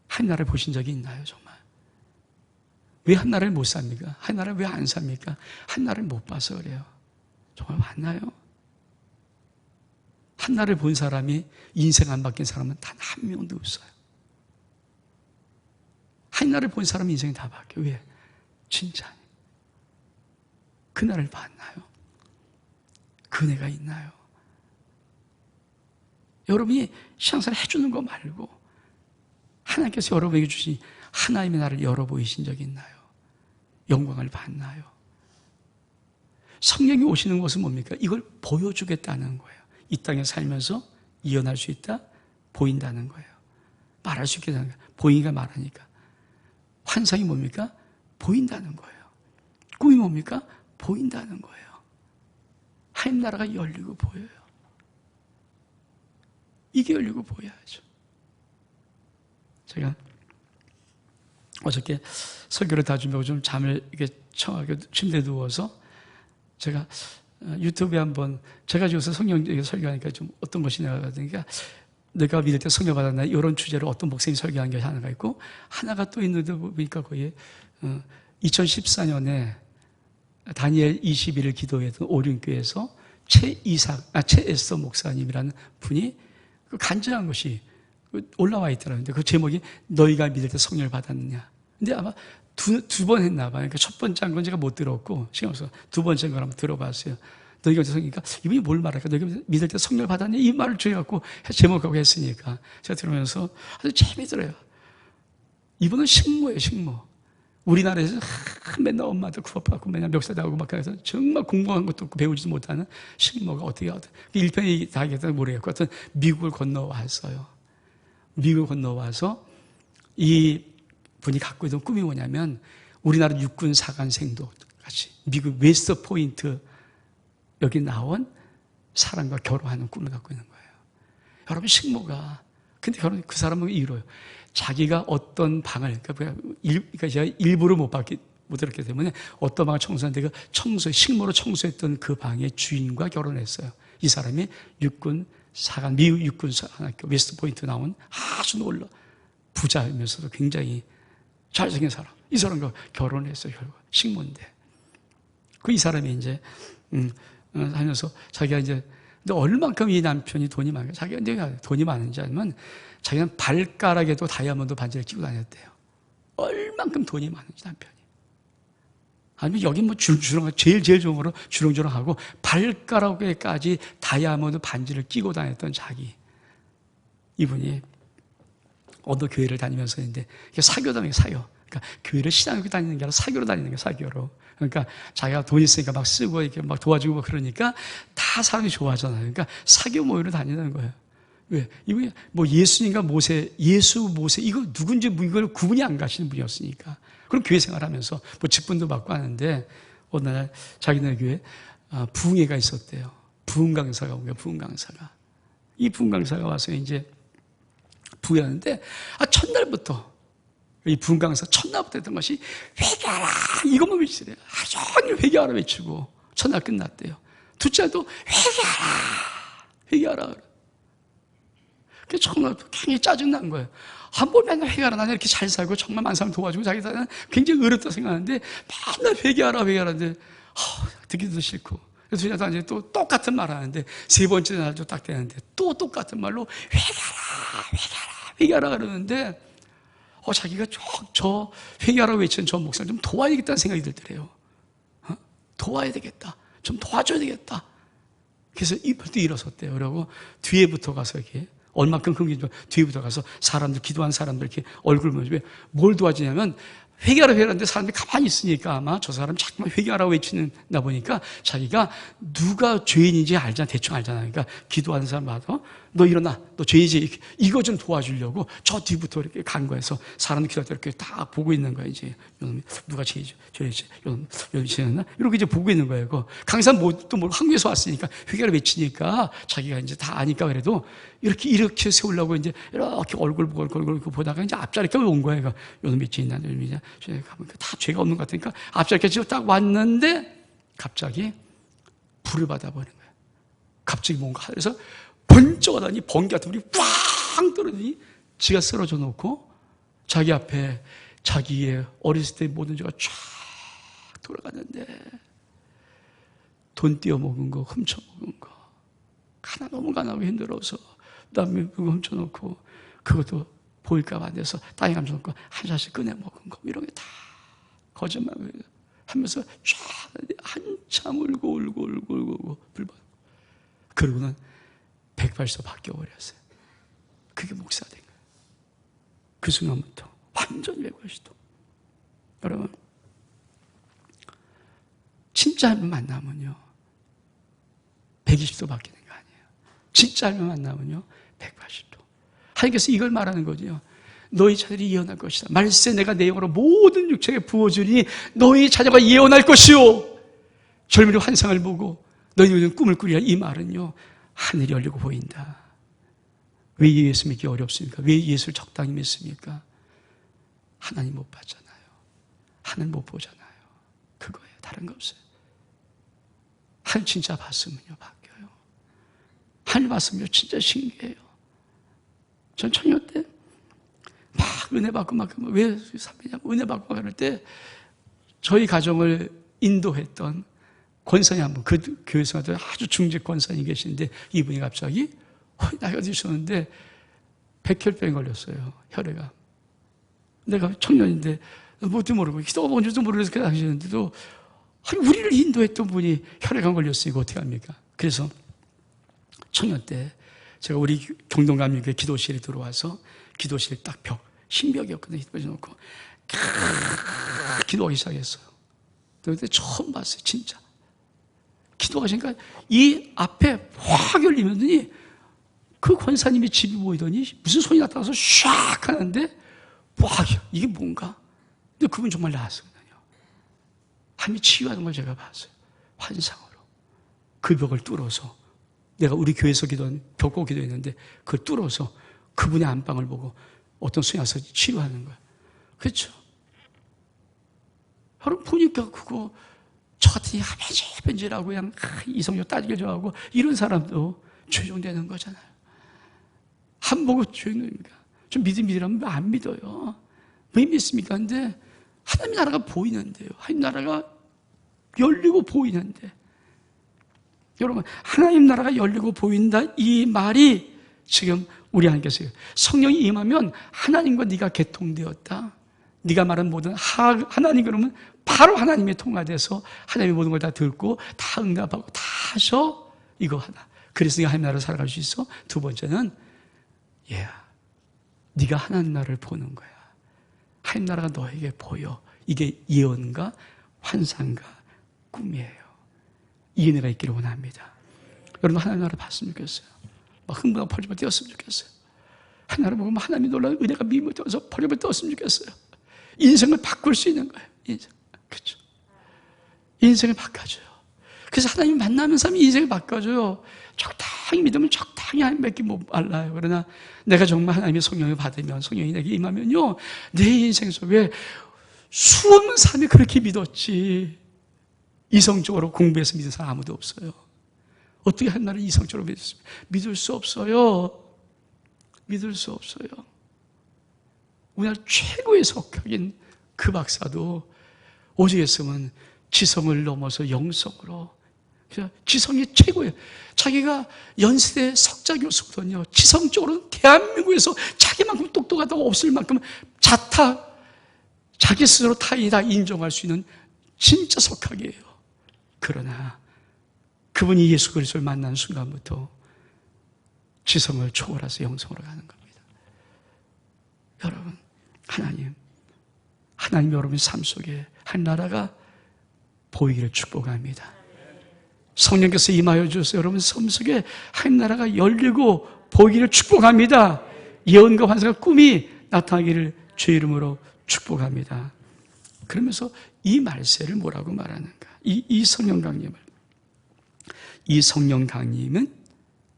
하나님을 보신 적이 있나요? 정말 왜 하나님을 못 삽니까? 하나님을 왜 안 삽니까? 하나님을 못 봐서 그래요. 정말 맞나요? 하나님을 본 사람이 인생 안 바뀐 사람은 단 한 명도 없어요. 하나님을 본 사람은 인생이 다 바뀌어요. 왜? 진짜 그날을 봤나요? 그 은혜가 있나요? 여러분이 신앙생활 해주는 거 말고 하나님께서 여러분에게 주신 하나님의 나를 열어 보이신 적이 있나요? 영광을 봤나요? 성령이 오시는 것은 뭡니까? 이걸 보여주겠다는 거예요. 이 땅에 살면서 이어날 수 있다? 보인다는 거예요. 말할 수 있게 되는 거예요. 보이니까 말하니까. 환상이 뭡니까? 보인다는 거예요. 꿈이 뭡니까? 보인다는 거예요. 하나님 나라가 열리고 보여요. 이게 열리고 보여야죠. 제가 어저께 설교를 다 준비하고 좀 잠을 이렇게 청하게 침대에 누워서 제가 유튜브에 한번 제가 지어서 성령 설교하니까 좀 어떤 것이 나가니까 내가 믿을 때 성령 받았나 이런 주제로 어떤 목사님이 설교한 게 하나가 있고 하나가 또 있는데 보니까 거의 2014년에 다니엘 21일 기도했던 오륜교에서 최에서 목사님이라는 분이 그 간증한 것이 올라와 있더라고요. 그 제목이 너희가 믿을 때 성령을 받았느냐. 근데 아마 두 번 했나 봐요. 그러니까 첫 번째 한 건 제가 못 들었고 시간 없어서 두 번째 걸 한번 들어봤어요. 너희가 성령이니까 이분이 뭘 말할까? 너희가 믿을 때 성령을 받았냐? 이 말을 줘갖고 제목하고 했으니까 제가 들으면서 아주 재미들어요. 이분은 식모예요, 식모. 우리나라에서 맨날 엄마들 구업받고 맨날 멱살 하고 막 그래서 정말 공부한 것도 없고 배우지도 못하는 식모가 어떻게 하든 일편이 다 하겠다는 모르겠고 하여튼 미국을 건너왔어요. 미국을 건너와서 이 분이 갖고 있던 꿈이 뭐냐면 우리나라 육군 사관생도 같이 미국 웨스트 포인트 여기 나온 사람과 결혼하는 꿈을 갖고 있는 거예요. 여러분 식모가 근데 결혼 그 사람은 이뤄요. 자기가 어떤 방을 그러니까 제가 일부러 못 들었기 때문에 어떤 방을 청소하는데 그 식모로 청소했던 그 방의 주인과 결혼했어요. 이 사람이 육군 사관 미국 육군 사관학교 웨스트 포인트 나온 아주 놀라 부자이면서도 굉장히 잘생긴 사람. 이 사람과 결혼했어요. 결국 식모인데 그 이 사람이 이제 하면서 자기가 이제 근데 얼만큼 이 남편이 돈이 많은가? 자기가 내가 돈이 많은지 아니면 자기는 발가락에도 다이아몬드 반지를 끼고 다녔대요. 얼만큼 돈이 많은지 남편이. 아니면 여기 뭐 주렁주렁 제일 좋은 거로 주렁주렁하고 발가락에까지 다이아몬드 반지를 끼고 다녔던 자기. 이분이 어느 교회를 다니면서인데 이게 사교다면 사교. 그러니까 교회를 신앙으로 다니는 게 아니라 사교로 다니는 게 사교로. 그러니까 자기가 돈 있으니까 막 쓰고 이렇게 막 도와주고 막 그러니까 다 사람이 좋아하잖아요. 그러니까 사교 모임으로 다니는 거예요. 왜? 이분이 뭐 예수님과 모세 이거 누군지 이걸 구분이 안 가시는 분이었으니까. 그럼 교회 생활하면서 뭐 직분도 받고 하는데 어느 날 자기네 교회에 부흥회가 있었대요. 부흥 강사가 온 거예요. 부흥 강사가. 이 부흥 강사가 와서 이제 부흥하는데 첫날부터 이 부흥 강사 첫날부터 했던 것이 회개하라 이것만 외치래요. 하루 종일 회개하라 외치고 첫날 끝났대요. 둘째 날도 회개하라. 그래서 정말 굉장히 짜증난 거예요. 뭘 맨날 회개하라. 나는 이렇게 잘 살고 정말 많은 사람 도와주고 자기 사는 굉장히 어렵다 생각하는데 맨날 회개하라는데 듣기도 싫고. 그래서 둘째 날도 이제 또 똑같은 말 하는데 세 번째 날도 딱 되는데 또 똑같은 말로 회개하라 그러는데 자기가 저 회개하라고 외친 저 목사님 좀 도와야 되겠다는 생각이 들더래요. 도와야 되겠다. 좀 도와줘야 되겠다. 그래서 이번도 일어섰대요. 그러고 뒤에부터 가서 이렇게 얼마큼 큰 게 뒤에부터 가서 사람들 기도한 사람들 이렇게 얼굴 보면 뭘 도와주냐면 회개하라는데 사람들이 가만히 있으니까 아마 저 사람 자꾸만 회개하라고 외치는다 보니까 자기가 누가 죄인인지 알잖아. 대충 알잖아. 그러니까 기도하는 사람마다 너 일어나. 너 죄인이지. 이거 좀 도와주려고 저 뒤부터 이렇게 간 거에서 사람들 기도할 때 이렇게 딱 보고 있는 거야. 이제 누가 죄인지 죄인나 이렇게 이제 보고 있는 거예요. 그 강사는 또 한국에서 왔으니까 회개를 외치니까 자기가 이제 다 아니까 그래도 이렇게 세우려고 이제 이렇게 얼굴 보다가 이제 앞자리에 온 거예요. 그러니까 요놈이 죄인나 요놈이냐 가보니까 다 죄가 없는 것 같으니까 앞자리에 딱 왔는데 갑자기 불을 받아버린 거예요. 갑자기 뭔가 하면서 번쩍 하더니 번개 같은 물이 꽝 떨어지니 지가 쓰러져 놓고 자기 앞에 자기의 어렸을 때 모든 죄가 쫙 돌아갔는데 돈 띄어먹은 거, 훔쳐먹은 거, 너무 가난하고 힘들어서 남의 그거 훔쳐놓고 그것도 보일까 봐 안 돼서 땅에 감춰놓고 한 살씩 꺼내먹은 거, 이런 게 다 거짓말 하면서 쫙 한참 울고 불만. 그러고는 180도 바뀌어버렸어요. 그게 목사 된 거예요. 그 순간부터 완전히 180도. 여러분, 진짜 하나님 만나면요 120도 바뀌는 거 아니에요. 진짜 하나님 만나면요 180도. 하나님께서 이걸 말하는 거죠. 너희 자들이 예언할 것이다. 말세 내가 내 영으로 모든 육체에 부어주니 너희 자녀가 예언할 것이요. 젊은이 환상을 보고 너희는 꿈을 꾸리라. 이 말은요 하늘이 열리고 보인다. 왜 예수 믿기 어렵습니까? 왜 예수를 적당히 믿습니까? 하나님 못 봤잖아요. 하늘 못 보잖아요. 그거예요. 다른 거 없어요. 하늘 진짜 봤으면요 바뀌어요. 하늘 봤으면요 진짜 신기해요. 전 청년 때 막 은혜 받고 막 왜 사배냐고 은혜 받고 막 그럴 때 저희 가정을 인도했던 권사님 한 분, 그 교회에서 아주 중직 권사님 계시는데 이분이 갑자기 나이가 드셨는데 백혈병에 걸렸어요. 혈액암. 내가 청년인데 뭣도 모르고 기도가 뭔지도 모르면서 그 당시였는데도 우리를 인도했던 분이 혈액암 걸렸으니까 어떻게 합니까? 그래서 청년 때 제가 우리 경동감리교회 기도실에 들어와서 기도실 딱 벽, 신벽이었거든요. 펴놓고 기도하기 시작했어요. 그때 처음 봤어요. 진짜. 기도하시니까 이 앞에 확 열리더니 그 권사님의 집이 보이더니 무슨 손이 나타나서 샥 하는데 와 이게 뭔가? 근데 그분 정말 나았거든요. 하나님이 치유하는 걸 제가 봤어요. 환상으로. 그 벽을 뚫어서 내가 우리 교회에서 벽고 기도했는데 그걸 뚫어서 그분의 안방을 보고 어떤 손이 와서 치료하는 거예요. 그렇죠? 여러분 보니까 그거 저 같으니 뺀질뺀질하고 그냥 이성적 따지게 좋아하고 이런 사람도 죄종되는 거잖아요. 안 보고 죄종됩니까? 좀 믿으라면 안 믿어요. 왜 믿습니까? 근데 하나님 나라가 보이는데요. 하나님 나라가 열리고 보이는데 여러분 하나님 나라가 열리고 보인다 이 말이 지금 우리 하나님께서 성령이 임하면 하나님과 네가 개통되었다. 네가 말한 모든 하나님 그러면 바로 하나님의 통화돼서 하나님의 모든 걸 다 듣고 다 응답하고 다 하셔 이거 하나. 그래서 네가 하나님 나라를 살아갈 수 있어. 두 번째는 네가 하나님 나라를 보는 거야. 하나님 나라가 너에게 보여. 이게 예언과 환상과 꿈이에요. 이 은혜가 있기를 원합니다. 여러분 하나님 나라를 봤으면 좋겠어요. 막 흥분하고 펄펄 뛰었으면 좋겠어요. 하나님을 보면 하나님이 놀라운 은혜가 미미에 떠서 펄펄 뛰었으면 좋겠어요. 인생을 바꿀 수 있는 거예요. 인생. 그렇죠. 인생을 바꿔줘요. 그래서 하나님 만나면 사람이 인생을 바꿔줘요. 적당히 믿으면 적당히 하나님 맺기 못 말라요. 그러나 내가 정말 하나님의 성령을 받으면 성령이 내게 임하면요 내 인생 속에 수없는 사람이 그렇게 믿었지 이성적으로 공부해서 믿는 사람 아무도 없어요. 어떻게 한 나를 이성적으로 믿습니까? 믿을 수 없어요. 믿을 수 없어요. 우리나라 최고의 석학인 그 박사도 오직 했으면 지성을 넘어서 영성으로 지성이 최고예요. 자기가 연세대 석자 교수거든요. 지성적으로는 대한민국에서 자기만큼 똑똑하다고 없을 만큼 자기 스스로 타인이다 인정할 수 있는 진짜 석학이에요. 그러나 그분이 예수 그리스도를 만난 순간부터 지성을 초월해서 영성으로 가는 겁니다. 여러분, 하나님 여러분의 삶 속에 한 나라가 보이기를 축복합니다. 성령께서 임하여 주셔서 여러분 삶 속에 한 나라가 열리고 보이기를 축복합니다. 예언과 환상과 꿈이 나타나기를 주의 이름으로 축복합니다. 그러면서 이 말세를 뭐라고 말하는가? 이 성령 강림을. 이 성령 강림은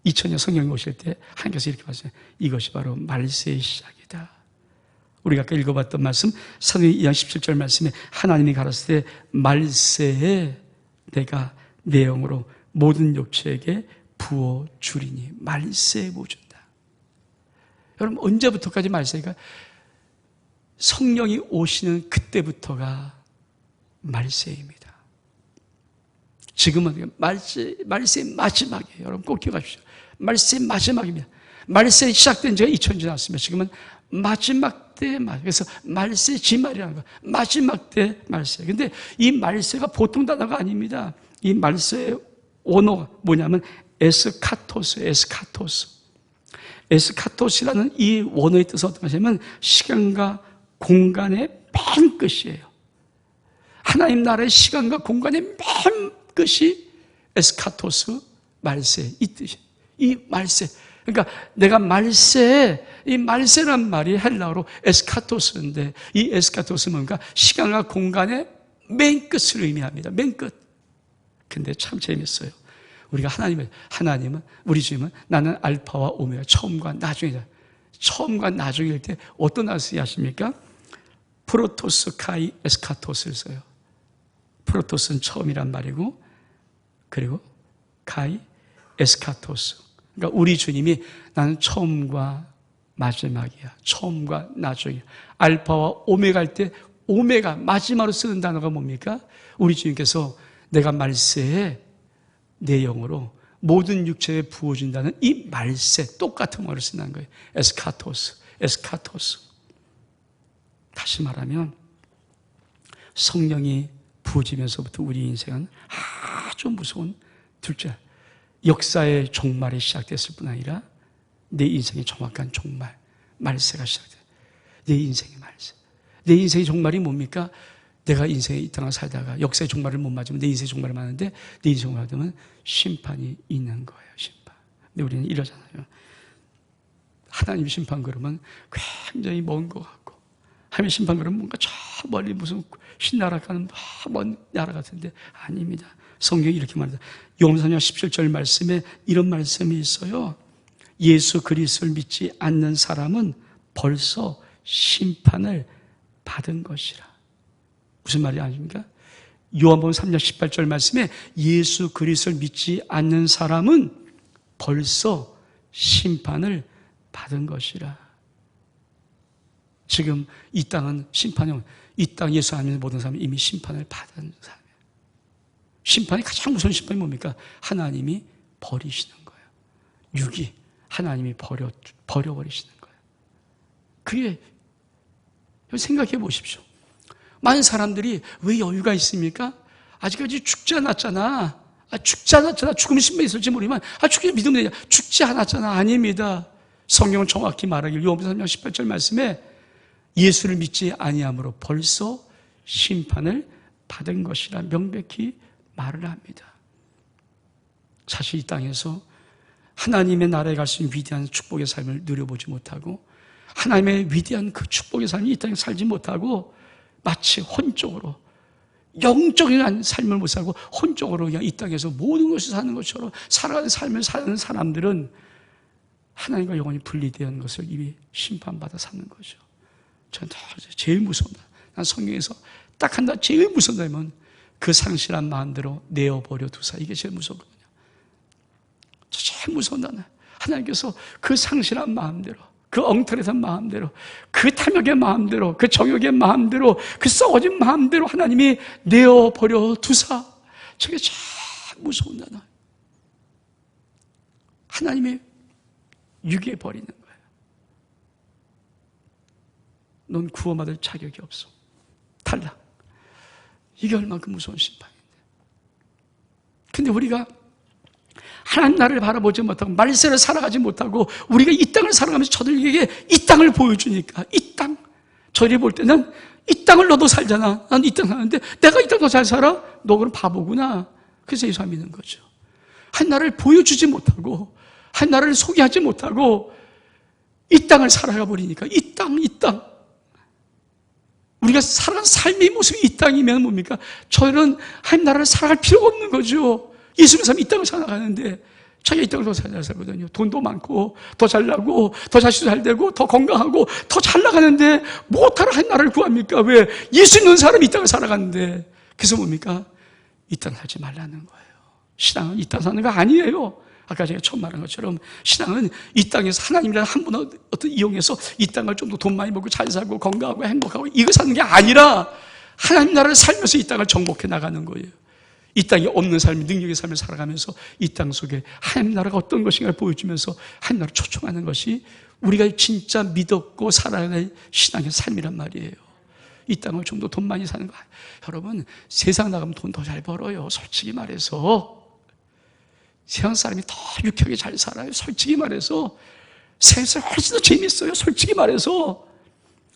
2000년 성령이 오실 때 하나님께서 이렇게 말씀하세요. 이것이 바로 말세의 시작이다. 우리가 아까 읽어봤던 말씀 사도행 2장 17절 말씀에 하나님이 가라사대 때 말세에 내가 내 영으로 모든 육체에게 부어 주리니 말세 보준다. 여러분, 언제부터까지 말세가? 성령이 오시는 그때부터가 말세입니다. 지금은 말세 마지막이에요. 여러분 꼭 기억하십시오. 말세 마지막입니다. 말세 시작된 지가 2000년 지났습니다. 지금은 마지막 때 그래서 말세 지말이라는 거, 마지막 때 말세. 근데 이 말세가 보통 단어가 아닙니다. 이 말세의 원어가 뭐냐면 에스카토스. 에스카토스라는 이 원어의 뜻은 어떤 것이냐면 시간과 공간의 맨 끝이에요. 하나님 나라의 시간과 공간의 맨 끝이 에스카토스, 말세, 이 뜻이에요. 이 말세. 그러니까 내가 이 말세란 말이 헬라어로 에스카토스인데, 이 에스카토스는 뭔가 시간과 공간의 맨 끝을 의미합니다. 맨 끝. 근데 참 재밌어요. 우리가 하나님은, 우리 주님은 나는 알파와 오메가, 처음과 나중이다. 처음과 나중일 때 어떤 단어 쓰십니까? 프로토스, 카이, 에스카토스를 써요. 프로토스는 처음이란 말이고, 그리고 카이, 에스카토스. 그러니까 우리 주님이 나는 처음과 마지막이야. 처음과 나중이야. 알파와 오메가일 때 오메가, 마지막으로 쓰는 단어가 뭡니까? 우리 주님께서 내가 말세에 내 영으로 모든 육체에 부어준다는 이 말세, 똑같은 말을 쓴다는 거예요. 에스카토스. 다시 말하면 성령이 부어지면서부터 우리 인생은 아주 무서운 둘째, 역사의 종말이 시작됐을 뿐 아니라 내 인생의 정확한 종말, 말세가 시작돼요. 내 인생의 말세. 내 인생의 종말이 뭡니까? 내가 인생에 이 땅을 살다가 역사의 종말을 못 맞으면 내 인생의 종말을 맞는데, 내 인생의 종말을 맞으면 심판이 있는 거예요. 심판. 근데 우리는 이러잖아요. 하나님 심판 그러면 굉장히 먼 것 같고, 하나님 심판 그러면 뭔가 저 멀리 무슨 신나라 가는 먼 나라 같은데, 아닙니다. 성경이 이렇게 말합니다. 요한복음 17절 말씀에 이런 말씀이 있어요. 예수 그리스도를 믿지 않는 사람은 벌써 심판을 받은 것이라. 무슨 말이 아닙니까? 요한복음 3장 18절 말씀에 예수 그리스도를 믿지 않는 사람은 벌써 심판을 받은 것이라. 지금 이 땅은 이 땅 예수 안 믿는 모든 사람은 이미 심판을 받은 사람이에요. 심판이 가장 무서운 심판이 뭡니까? 하나님이 버리시는 거예요. 육이 하나님이 버려버리시는 거예요. 그게 생각해 보십시오. 많은 사람들이 왜 여유가 있습니까? 아직까지 죽지 않았잖아. 죽음 심판이 있을지 모르지만 죽지 믿으면 되냐? 죽지 않았잖아. 아닙니다. 성경은 정확히 말하길 요한복음 3장 18절 말씀에 예수를 믿지 아니함으로 벌써 심판을 받은 것이라 명백히 말을 합니다. 사실 이 땅에서 하나님의 나라에 갈 수 있는 위대한 축복의 삶을 누려보지 못하고, 하나님의 위대한 그 축복의 삶이 이 땅에 살지 못하고, 마치 혼적으로 영적인 삶을 못 살고 혼적으로 그냥 이 땅에서 모든 것을 사는 것처럼 살아가는 삶을 사는 사람들은 하나님과 영원히 분리된 것을 이미 심판받아 사는 거죠. 저는 제일 무서운, 난 성경에서 딱 한다 제일 무서운 다면 그 상실한 마음대로 내어버려 두사. 이게 제일 무섭거든요. 저 제일 무서운 단어. 하나님께서 그 상실한 마음대로, 그 엉터리한 마음대로, 그 탐욕의 마음대로, 그 정욕의 마음대로, 그 썩어진 마음대로 하나님이 내어버려 두사. 저게 제일 무서운 단어. 하나님이 유기해 버리는 거예요. 넌 구원받을 자격이 없어. 탈락. 이게 얼만큼 무서운 심판인데. 근데 우리가 하나님 나라를 바라보지 못하고 말세를 살아가지 못하고 우리가 이 땅을 살아가면서 저들에게 이 땅을 보여주니까, 이 땅, 저들이 볼 때는 이 땅을 너도 살잖아. 난 이 땅 사는데 내가 이 땅 더 잘 살아? 너 그럼 바보구나. 그래서 예수 안 믿는 거죠. 한 나라를 보여주지 못하고 한 나라를 소개하지 못하고 이 땅을 살아가 버리니까, 이 땅. 우리가 살아가는 삶의 모습이 이 땅이면 뭡니까? 저희는 한 나라를 살아갈 필요가 없는 거죠. 예수 믿는 사람이 이 땅을 살아가는데 자기가 이 땅을 더 잘 살거든요. 돈도 많고 더 잘나고 더 자식도 잘 되고 더 건강하고 더 잘 나가는데 못하러 한 나라를 구합니까? 왜? 예수 믿는 사람이 이 땅을 살아가는데. 그래서 뭡니까? 이 땅 살지 말라는 거예요. 신앙은 이 땅 사는 거 아니에요. 아까 제가 처음 말한 것처럼 신앙은 이 땅에서 하나님이라는 한 분을 어떤 이용해서 이 땅을 좀 더 돈 많이 벌고 잘 살고 건강하고 행복하고 이거 사는 게 아니라 하나님 나라를 살면서 이 땅을 정복해 나가는 거예요. 이 땅에 없는 삶, 능력의 삶을 살아가면서 이 땅 속에 하나님 나라가 어떤 것인가를 보여주면서 하나님 나라를 초청하는 것이 우리가 진짜 믿었고 살아야 할 신앙의 삶이란 말이에요. 이 땅을 좀 더 돈 많이 사는 거. 여러분, 세상 나가면 돈 더 잘 벌어요. 솔직히 말해서. 세상 사람이 더 유쾌하게 잘 살아요. 솔직히 말해서. 세상 훨씬 더 재밌어요. 솔직히 말해서.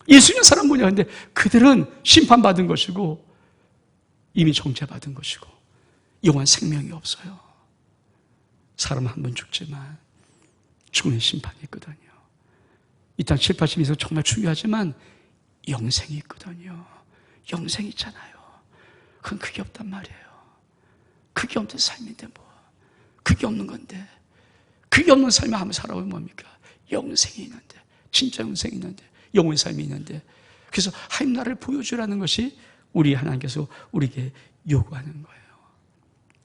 예수 믿는 사람 뭐냐? 근데 그들은 심판받은 것이고 이미 정죄받은 것이고 영원한 생명이 없어요. 사람은 한 번 죽지만 죽음의 심판이 있거든요. 이 땅 7, 80에서 정말 중요하지만 영생이 있거든요. 영생이 있잖아요. 그건 그게 없단 말이에요. 그게 없는 삶인데 뭐. 그게 없는 건데. 그게 없는 삶을 한번 살아보면 뭡니까? 영생이 있는데. 진짜 영생이 있는데. 영혼의 삶이 있는데. 그래서 하나님 나라를 보여주라는 것이 우리 하나님께서 우리에게 요구하는 거예요.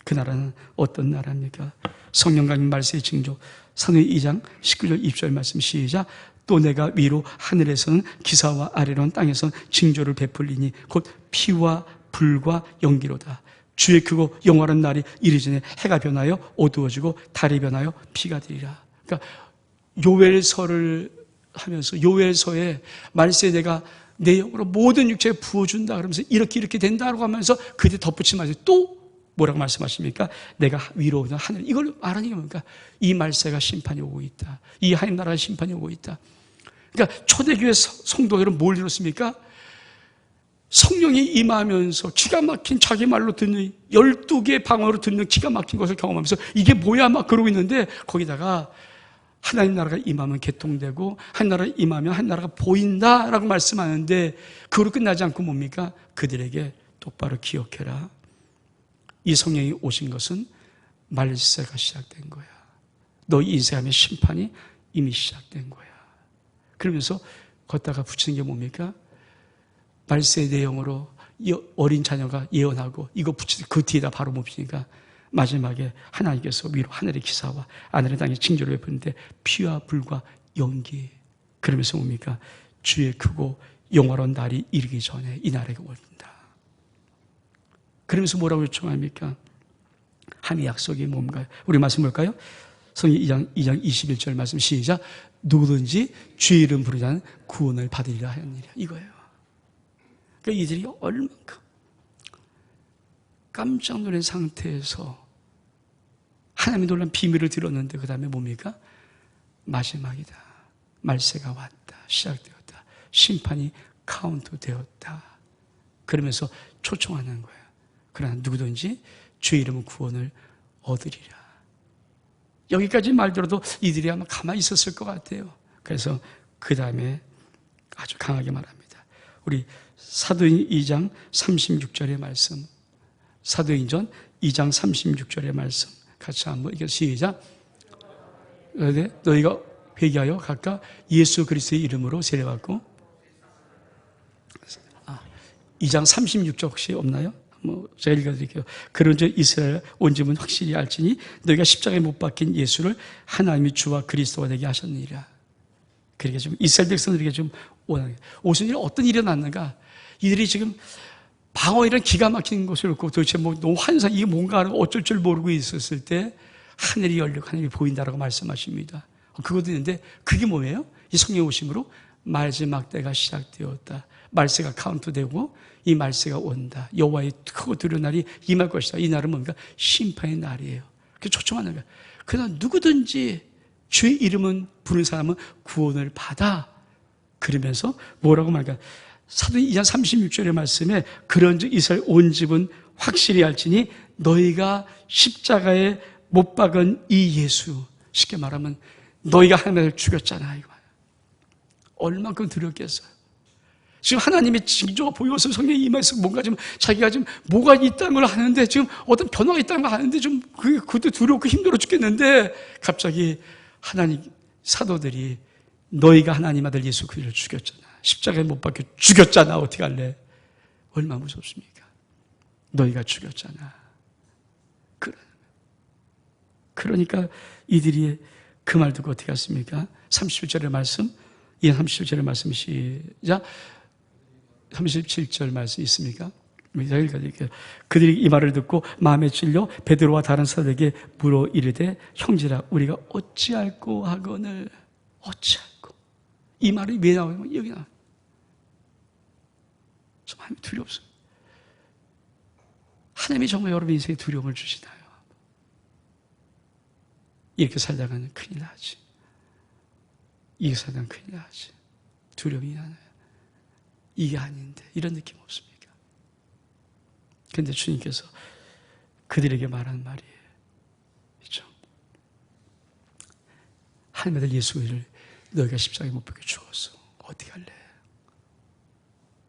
그 나라는 어떤 나라입니까? 성령 강림 말세의 징조 사도행전 2장 19절 20절 말씀 시작. 또 내가 위로 하늘에서는 기사와 아래로는 땅에서는 징조를 베풀리니 곧 피와 불과 연기로다. 주의 크고 영원한 날이 이르기 전에 해가 변하여 어두워지고 달이 변하여 피가 되리라. 그러니까 요엘서를 하면서 요엘서에 말세에 내가 내 영으로 모든 육체에 부어준다 그러면서 이렇게 된다고 하면서 그때 덧붙이면서 또 뭐라고 말씀하십니까? 내가 위로 오는 하늘. 이걸 말하는 게 뭡니까? 이 말세가 심판이 오고 있다. 이 하나님 나라의 심판이 오고 있다. 그러니까 초대교회 성도들은 뭘 들었습니까? 성령이 임하면서 기가 막힌 자기 말로 듣는 12개의 방언으로 듣는 기가 막힌 것을 경험하면서 이게 뭐야 막 그러고 있는데 거기다가 하나님 나라가 임하면 개통되고 하나님 나라가 임하면 하나님 나라가 보인다라고 말씀하는데 그걸로 끝나지 않고 뭡니까? 그들에게 똑바로 기억해라. 이 성령이 오신 것은 말세가 시작된 거야. 너 인생하면 심판이 이미 시작된 거야. 그러면서 걷다가 붙이는 게 뭡니까? 말세의 내용으로 어린 자녀가 예언하고 이거 붙이고 그 뒤에다 바로 mov히니까 마지막에 하나님께서 위로 하늘의 기사와 하늘의 땅에 징조를 베푸는데 피와 불과 연기. 그러면서 뭡니까? 주의 크고 영원한 날이 이르기 전에 이 나라가 온다. 그러면서 뭐라고 요청합니까? 하나님의 약속이 뭔가요? 우리 말씀 볼까요? 성경 2장 21절 말씀 시작. 누구든지 주의 이름 부르자는 구원을 받으리라 하였느니라. 이거예요. 그러니까 이들이 얼만큼 깜짝 놀란 상태에서 하나님의 놀란 비밀을 들었는데 그 다음에 뭡니까? 마지막이다. 말세가 왔다. 시작되었다. 심판이 카운트 되었다. 그러면서 초청하는 거예요. 그러나 누구든지 주의 이름은 구원을 얻으리라. 여기까지 말 들어도 이들이 아마 가만히 있었을 것 같아요. 그래서 그 다음에 아주 강하게 말합니다. 우리 사도행전 2장 36절의 말씀, 사도행전 2장 36절의 말씀 같이 한번 이렇게 시작. 너희가 회개하여 각각 예수 그리스도의 이름으로 세례받고 2장 36절 혹시 없나요? 제가 읽어드릴게요. 그런즉 이스라엘 온 집은 확실히 알지니 너희가 십자가에 못 박힌 예수를 하나님이 주와 그리스도가 되게 하셨느니라. 그러니까 좀 이스라엘 백성들에게 좀 원하게. 무슨 일이 어떤 일이 났는가? 이들이 지금 방언이란 기가 막힌 것을 듣고 도대체 뭐 너무 환상, 이게 뭔가 어쩔 줄 모르고 있었을 때 하늘이 열리고 하나님이 보인다라고 말씀하십니다. 그것도 있는데 그게 뭐예요? 이 성령 오심으로 마지막 때가 시작되었다. 말세가 카운트되고 이 말세가 온다. 여호와의 크고 두려운 날이 임할 것이다. 이 날은 뭡니까? 심판의 날이에요. 그 초청하는 거예요. 그러나 누구든지 주의 이름은 부르는 사람은 구원을 받아. 그러면서 뭐라고 말할까? 사도행전 2장 36절의 말씀에 그런즉 이스라엘 온 집은 확실히 알지니 너희가 십자가에 못 박은 이 예수, 쉽게 말하면 너희가 하나님을 죽였잖아 이거. 얼만큼 두렵겠어요. 지금 하나님의 징조가 보여서 성령이 임해서 뭔가 좀 자기가 좀 뭐가 있다는 걸 아는데 지금 어떤 변화가 있다는 걸 아는데 좀 그것도 두렵고 힘들어 죽겠는데 갑자기 하나님 사도들이 너희가 하나님 아들 예수 그리스도를 죽였잖아. 십자가에 못 박혀 죽였잖아. 어떻게 할래? 얼마나 무섭습니까? 너희가 죽였잖아. 그러니까 이들이 그 말 듣고 어떻게 했습니까? 37절의 말씀, 이 37절의 말씀 시작. 37절 말씀 있습니까? 그들이 이 말을 듣고 마음에 찔려 베드로와 다른 사도에게 물어 이르되 형제라 우리가 어찌할꼬 하거늘. 어찌할꼬. 이 말이 왜 나오냐면 여기 나와요. 정말 두렵습니다. 하나님이 정말 여러분 인생에 두려움을 주시나요? 이렇게 살다가는 큰일 나지. 이렇게 살다가는 큰일 나지. 두려움이 나나요? 이게 아닌데 이런 느낌 없습니까? 그런데 주님께서 그들에게 말하는 말이에요. 그렇죠? 하나님 아들 예수를 너희가 십자가에 못 박혀 죽었어. 어떻게 할래?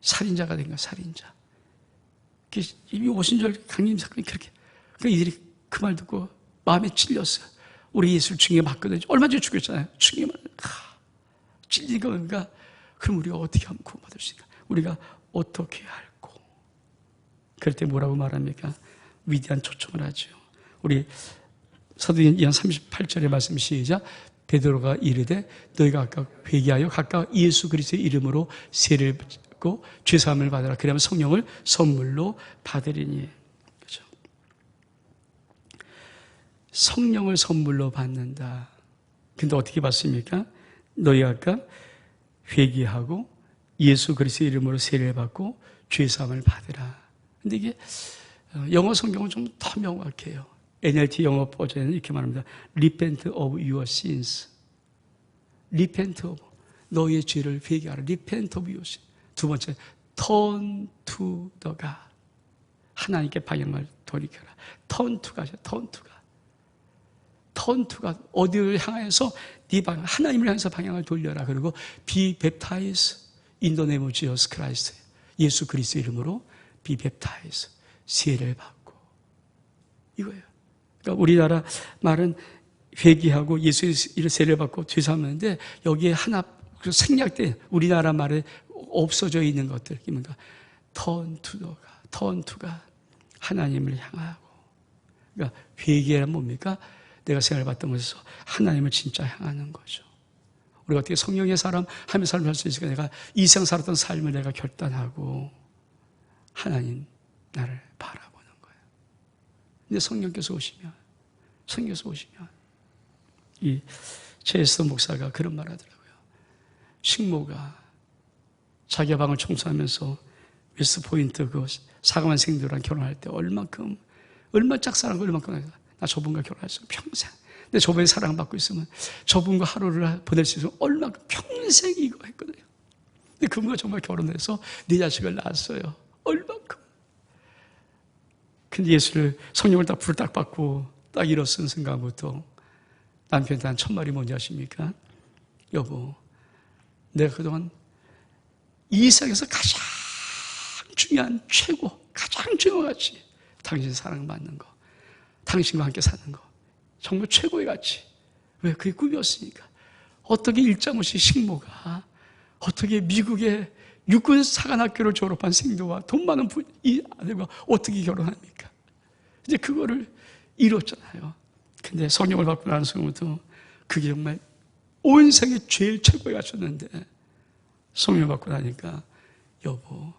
살인자가 된 거야, 살인자. 이 오순절 강림 사건이 그렇게. 그러니까 이들이 그 말 듣고 마음에 찔렸어요. 우리 예수를 중에 맞거든요. 얼마 전에 죽였잖아요. 중에 찔리니까 그러니까 그럼 우리가 어떻게 하면 구원받을 수 있을까? 우리가 어떻게 할꼬? 그럴 때 뭐라고 말합니까? 위대한 초청을 하죠. 우리 사도행전 2장 38절의 말씀 시작. 베드로가 이르되 너희가 아까 회개하여 각각 예수 그리스도의 이름으로 세례를 받고 죄사함을 받으라. 그러면 성령을 선물로 받으리니. 그렇죠? 성령을 선물로 받는다. 근데 어떻게 받습니까? 너희가 아까 회개하고 예수 그리스도의 이름으로 세례를 받고 죄사함을 받으라. 근데 이게 영어 성경은 좀 더 명확해요. NLT 영어 버전에는 이렇게 말합니다. Repent of your sins. Repent of 너희의 죄를 회개하라. Repent of your sins. 두 번째, Turn to the God. 하나님께 방향을 돌이켜라. Turn to God이야. Turn to God. Turn to God. 어디를 향해서 네 방향, 하나님을 향해서 방향을 돌려라. 그리고 Be baptized in the name of Jesus Christ. 예수 그리스도 이름으로 Be baptized. 세례를 받고. 이거예요. 그러니까 우리나라 말은 회개하고 예수의 이름 세례를 받고 죄사하는데 여기에 하나 생략된 우리나라 말에 없어져 있는 것들 뭔가 turn to God, turn to God. 하나님을 향하고. 그러니까 회개란 뭡니까? 내가 생각을 봤던 것에서 하나님을 진짜 향하는 거죠. 우리가 어떻게 성령의 사람, 하나님의 삶을 할 수 있을까? 내가 이 세상 살았던 삶을 내가 결단하고 하나님 나를 바라보는 거예요. 근데 성령께서 오시면 이 제스 목사가 그런 말 하더라고요. 식모가 자기 방을 청소하면서 웨스트포인트 그 사과만 생들랑 결혼할 때 얼마 짝사랑하고 얼마큼 나 저분과 결혼했으면 평생. 근데 저분이 사랑받고 있으면 저분과 하루를 보낼 수 있으면 얼마큼 평생 이거 했거든요. 근데 그분과 정말 결혼해서 네 자식을 낳았어요. 얼마큼. 근데 예수를 성령을 딱 불을 딱 받고 딱 일어선 순간부터 남편한테 한 첫 말이 뭔지 아십니까? 여보, 내가 그동안 이 세상에서 가장 중요한 가장 중요한 가치, 당신 사랑받는 거, 당신과 함께 사는 거, 정말 최고의 가치. 왜? 그게 꿈이었으니까. 어떻게 일자무시 식모가 어떻게 미국의 육군 사관학교를 졸업한 생도와 돈 많은 이 아들과 어떻게 결혼합니까? 이제 그거를 이뤘잖아요. 근데 성령을 받고 나는 순간부터 그게 정말 온 세계 제일 최고의 가치였는데 성령을 받고 나니까 여보,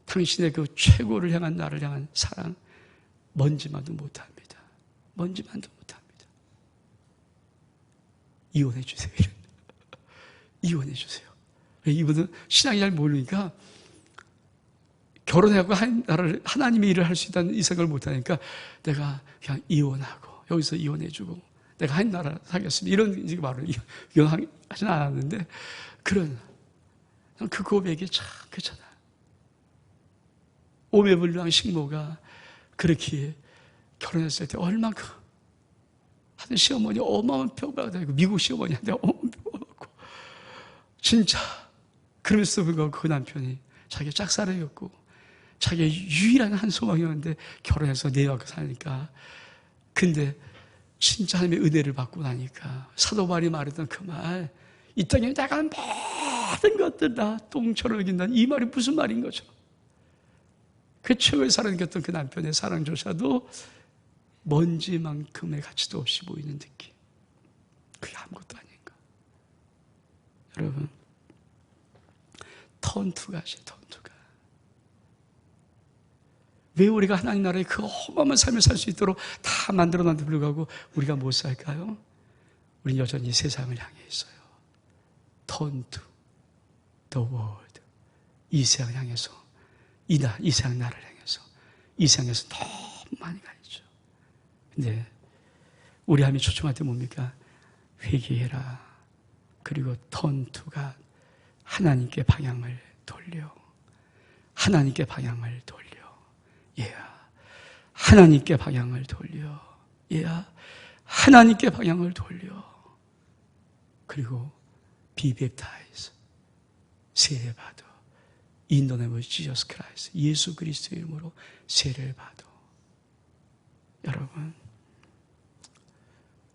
당신의 그 최고를 향한 나를 향한 사랑 먼지만도 못합니다. 먼지만도 못합니다. 이혼해 주세요. 이혼해 주세요. 이분은 신앙이 잘 모르니까 결혼하고 하나님의 일을 할 수 있다는 이 생각을 못하니까 내가 그냥 이혼하고 여기서 이혼해주고 내가 한 나라 사겠습니다. 이런 말을 이혼하진 않았는데 그런 그 고백이 참 그렇잖아. 오매불망 식모가 그렇게 결혼했을 때 얼마큼 하여튼 시어머니 어마어마한 평가가 되고 미국 시어머니한테 어마어마한 평가가 받고 진짜 그러면서도 불구하고 그 남편이 자기 짝사랑이었고 자기의 유일한 한 소망이었는데 결혼해서 내와 사니까 근데 진짜 하나님의 은혜를 받고 나니까 사도 바울이 말했던 그 말, 이 땅에 나간 모든 것들 다 똥처럼 여긴다는 이 말이 무슨 말인 거죠? 그 최고의 사랑을 겪던 그 남편의 사랑조차도 먼지만큼의 가치도 없이 보이는 느낌. 그게 아무것도 아닌가. 여러분, 턴투가시, 턴투가. 왜 우리가 하나님 나라의 그 어마어마한 삶을 살 수 있도록 다 만들어놨는데 불구하고 우리가 못 살까요? 우리는 여전히 세상을 향해 있어요. Turn to the world. 이 세상을 향해서, 이 세상 나라를 향해서, 이 세상에서 너무 많이 가 있죠. 근데 우리 하나님이 초청할 때 뭡니까? 회개해라. 그리고 turn to가 하나님께 방향을 돌려. 하나님께 방향을 돌려. 얘야. 하나님께 방향을 돌려. 얘야. 하나님께 방향을 돌려. 그리고 be baptized. 세례받아. In the name of Jesus Christ. 예수 그리스도의 이름으로 세례를 받아. 여러분,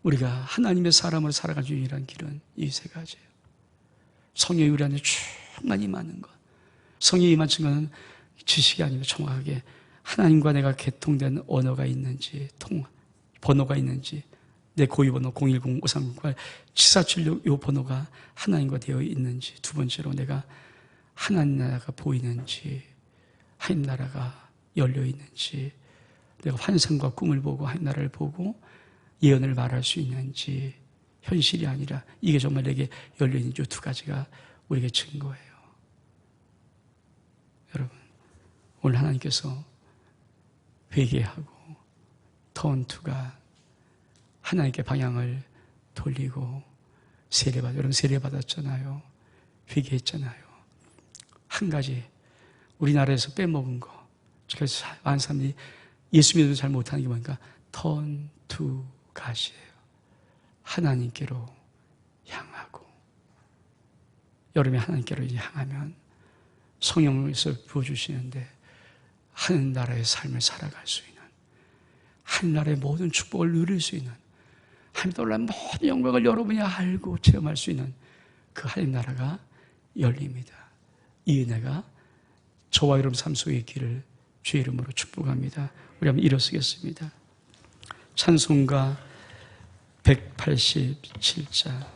우리가 하나님의 사람으로 살아갈 유일한 길은 이 세 가지예요. 성령이 우리 안에 충만히 임하는 것. 성령이 임한 증거는 지식이 아니고 정확하게 하나님과 내가 개통된 언어가 있는지, 번호가 있는지, 내 고유번호 010-5398-7476 이 번호가 하나님과 되어 있는지, 두 번째로 내가 하나님 나라가 보이는지, 하나님 나라가 열려 있는지, 내가 환상과 꿈을 보고 하나님 나라를 보고 예언을 말할 수 있는지, 현실이 아니라 이게 정말 내게 열려 있는지, 이 두 가지가 우리에게 증거예요. 여러분, 오늘 하나님께서 회개하고 turn to가 하나님께 방향을 돌리고 세례받아. 여러분 세례받았잖아요. 회개했잖아요. 한 가지 우리나라에서 빼먹은 거. 그래서 많은 사람들이 예수 믿어도 잘 못하는 게 뭐니까 turn to God이에요. 하나님께로 향하고. 여름에 하나님께로 향하면 성령에서 부어주시는데 하늘 나라의 삶을 살아갈 수 있는, 하늘 나라의 모든 축복을 누릴 수 있는, 하나님 놀라운 모든 영광을 여러분이 알고 체험할 수 있는 그 하늘 나라가 열립니다. 이 은혜가 저와 여러분 삶 속에 있기를 주의 이름으로 축복합니다. 우리 한번 일어서겠습니다. 찬송가 187자.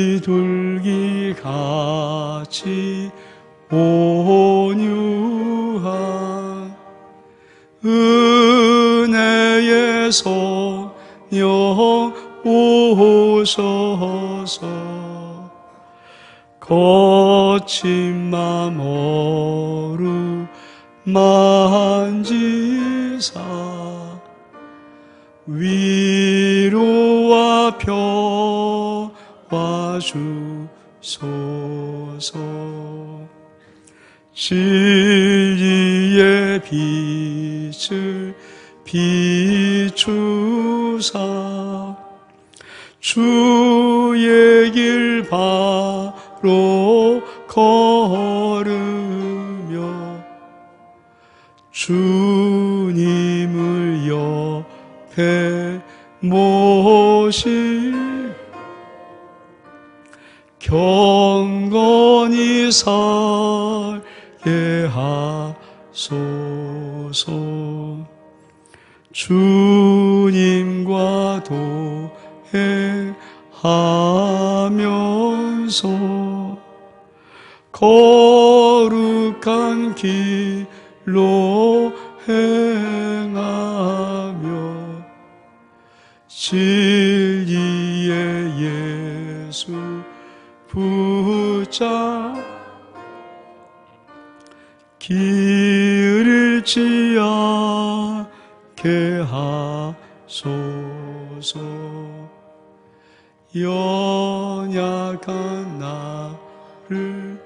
비둘기 같이 온유한 은혜의 소녀 오소서. 거친 맘 어루만지사 위로와 평화 주소서. 진리의 빛을 비추사 주의 길 바로 걸으며 주님을 옆에 모시 경건히 살게 하소서. 주님과 동행하면서 거룩한 길로 행하며 진리의 예수 붙잡 길을 잃지 않게 하소서. 연약한 나를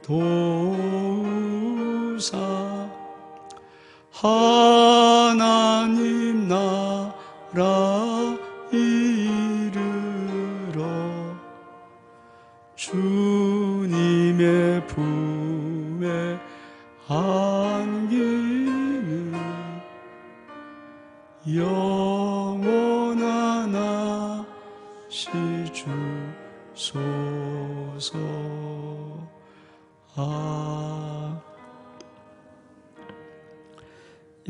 도우사 하나님 나라 이르러 주님의 품에 안기는 영원한 주소서.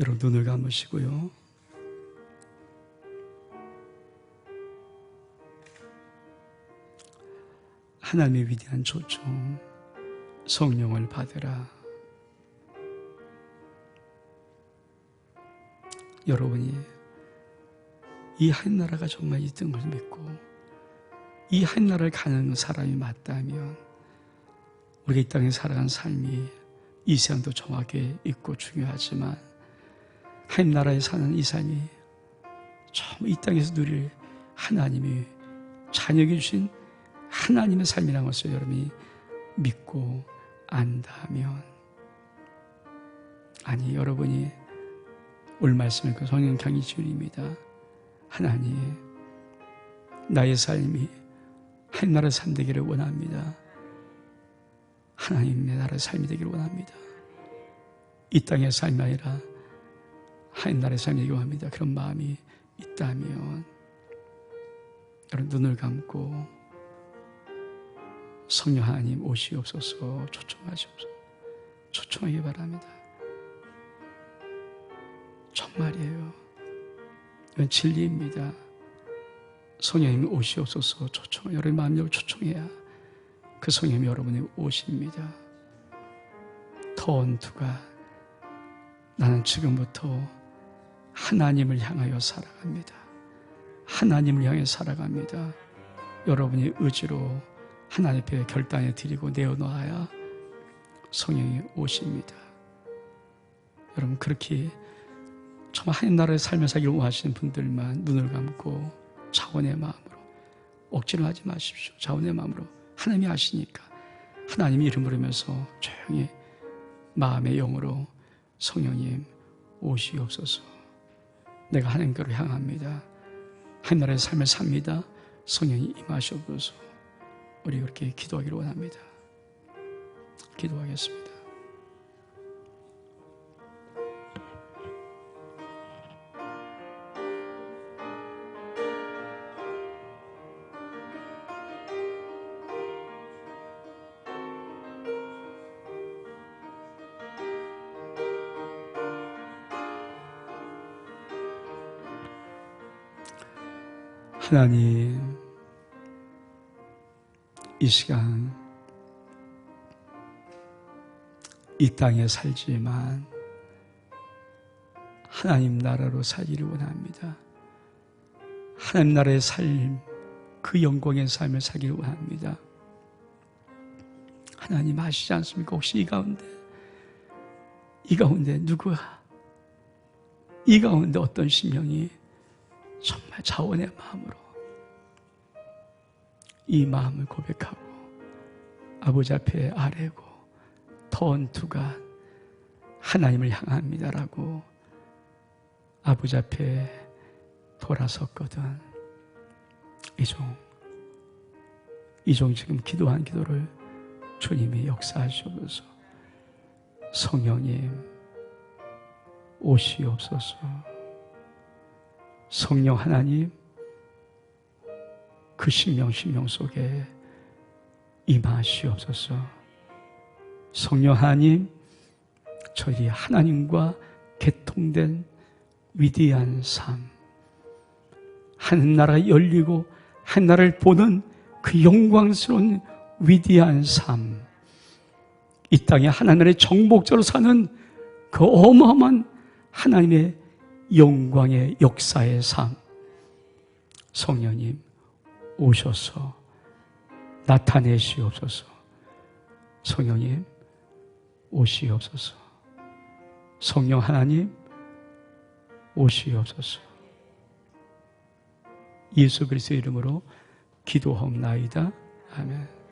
여러분 눈을 감으시고요. 하나님의 위대한 초청, 성령을 받으라. 여러분이 이 한나라가 정말 있던 걸 믿고 이 한나라를 가는 사람이 맞다면 우리가 이 땅에 살아간 삶이 이 세상도 정확하게 있고 중요하지만 한나라에 사는 이 삶이 정말 이 땅에서 누릴 하나님이 자녀에게 주신 하나님의 삶이라는 것을 여러분이 믿고 안다면, 아니 여러분이 오늘 말씀을 그 성령 강의 주님입니다. 하나님, 나의 삶이 한나라의 삶 되기를 원합니다. 하나님의 나라의 삶이 되기를 원합니다. 이 땅의 삶이 아니라 한나라의 삶이 되기를 원합니다. 그런 마음이 있다면 여러분 눈을 감고 성령 하나님 오시옵소서 초청하시옵소서. 초청하기 바랍니다. 정말이에요. 이건 진리입니다. 성령님이 오시옵소서 초청. 여러분의 마음을 초청해야 그 성령님이 여러분이 오십니다. 터언투가 나는 지금부터 하나님을 향하여 살아갑니다. 하나님을 향해 살아갑니다. 여러분이 의지로 하나님 앞에 결단에 드리고 내어놓아야 성령이 오십니다. 여러분 그렇게 정말 하나님 나라의 삶을 살기를 원하시는 분들만 눈을 감고 자원의 마음으로, 억지로 하지 마십시오. 자원의 마음으로 하나님이 아시니까 하나님의 이름을 부르면서 조용히 마음의 영으로 성령님 오시옵소서. 내가 하나님께로 향합니다. 하나님 나라의 삶을 삽니다. 성령이 임하시옵소서. 우리 그렇게 기도하기를 원합니다. 기도하겠습니다. 하나님, 이 시간 이 땅에 살지만 하나님 나라로 살기를 원합니다. 하나님 나라의 삶, 그 영광의 삶을 살기를 원합니다. 하나님 아시지 않습니까? 혹시 이 가운데 누구야? 이 가운데 어떤 심령이 정말 자원의 마음으로 이 마음을 고백하고 아버지 앞에 아뢰고 터언투가 하나님을 향합니다라고 아버지 앞에 돌아섰거든. 이 종 지금 기도한 기도를 주님이 역사하시옵소서. 성령님 오시옵소서. 성령 하나님 그 심령 속에 임하시옵소서. 성령 하나님, 저희 하나님과 개통된 위대한 삶, 하늘나라 열리고 하늘나라를 보는 그 영광스러운 위대한 삶, 이 땅에 하나님의 정복자로 사는 그 어마어마한 하나님의 영광의 역사의 삶, 성령님 오셔서 나타내시옵소서. 성령님 오시옵소서. 성령 하나님 오시옵소서. 예수 그리스도의 이름으로 기도하옵나이다. 아멘.